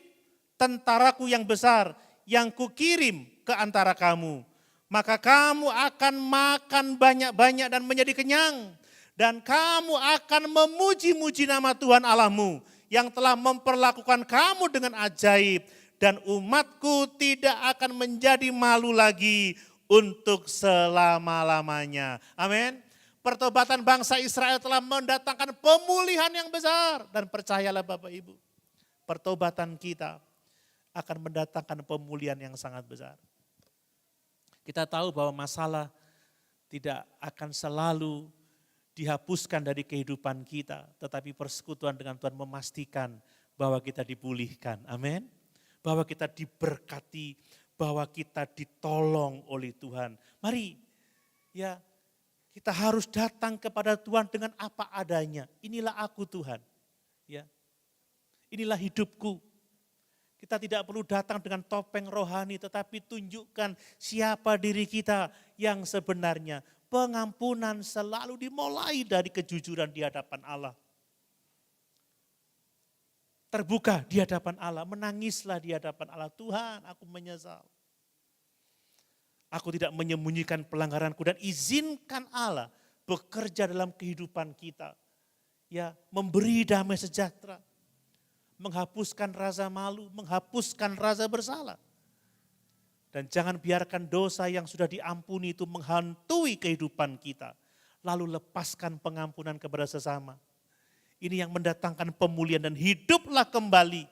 tentaraku yang besar yang kukirim ke antara kamu. Maka kamu akan makan banyak-banyak dan menjadi kenyang. Dan kamu akan memuji-muji nama Tuhan Allahmu yang telah memperlakukan kamu dengan ajaib. Dan umatku tidak akan menjadi malu lagi untuk selama-lamanya. Amin. Pertobatan bangsa Israel telah mendatangkan pemulihan yang besar. Dan percayalah Bapak Ibu, pertobatan kita akan mendatangkan pemulihan yang sangat besar. Kita tahu bahwa masalah tidak akan selalu dihapuskan dari kehidupan kita, tetapi persekutuan dengan Tuhan memastikan bahwa kita dipulihkan. Amin. Bahwa kita diberkati, bahwa kita ditolong oleh Tuhan. Mari ya, kita harus datang kepada Tuhan dengan apa adanya. Inilah aku Tuhan. Ya. Inilah hidupku. Kita tidak perlu datang dengan topeng rohani, tetapi tunjukkan siapa diri kita yang sebenarnya. Pengampunan selalu dimulai dari kejujuran di hadapan Allah. Terbuka di hadapan Allah, menangislah di hadapan Allah. Tuhan, aku menyesal. Aku tidak menyembunyikan pelanggaranku dan izinkan Allah bekerja dalam kehidupan kita. Ya, memberi damai sejahtera. menghapuskan rasa malu, menghapuskan rasa bersalah. Dan jangan biarkan dosa yang sudah diampuni itu menghantui kehidupan kita. Lalu lepaskan pengampunan kepada sesama. Ini yang mendatangkan pemulihan dan hiduplah kembali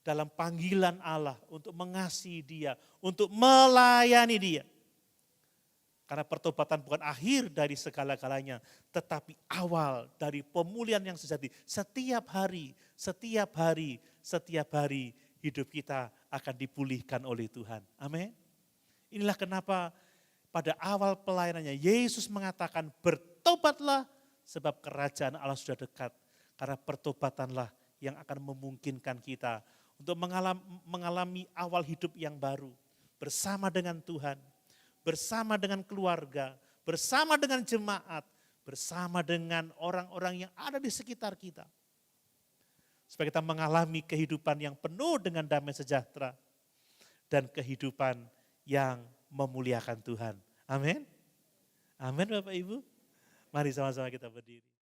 dalam panggilan Allah untuk mengasihi Dia, untuk melayani Dia. Karena pertobatan bukan akhir dari segala-galanya, tetapi awal dari pemulihan yang sejati. Setiap hari hidup kita akan dipulihkan oleh Tuhan. Amin. Inilah kenapa pada awal pelayanannya Yesus mengatakan bertobatlah sebab kerajaan Allah sudah dekat. Karena pertobatanlah yang akan memungkinkan kita untuk mengalami awal hidup yang baru bersama dengan Tuhan, bersama dengan keluarga, bersama dengan jemaat, bersama dengan orang-orang yang ada di sekitar kita. Supaya kita mengalami kehidupan yang penuh dengan damai sejahtera dan kehidupan yang memuliakan Tuhan. Amin. Amin Bapak Ibu. Mari sama-sama kita berdiri.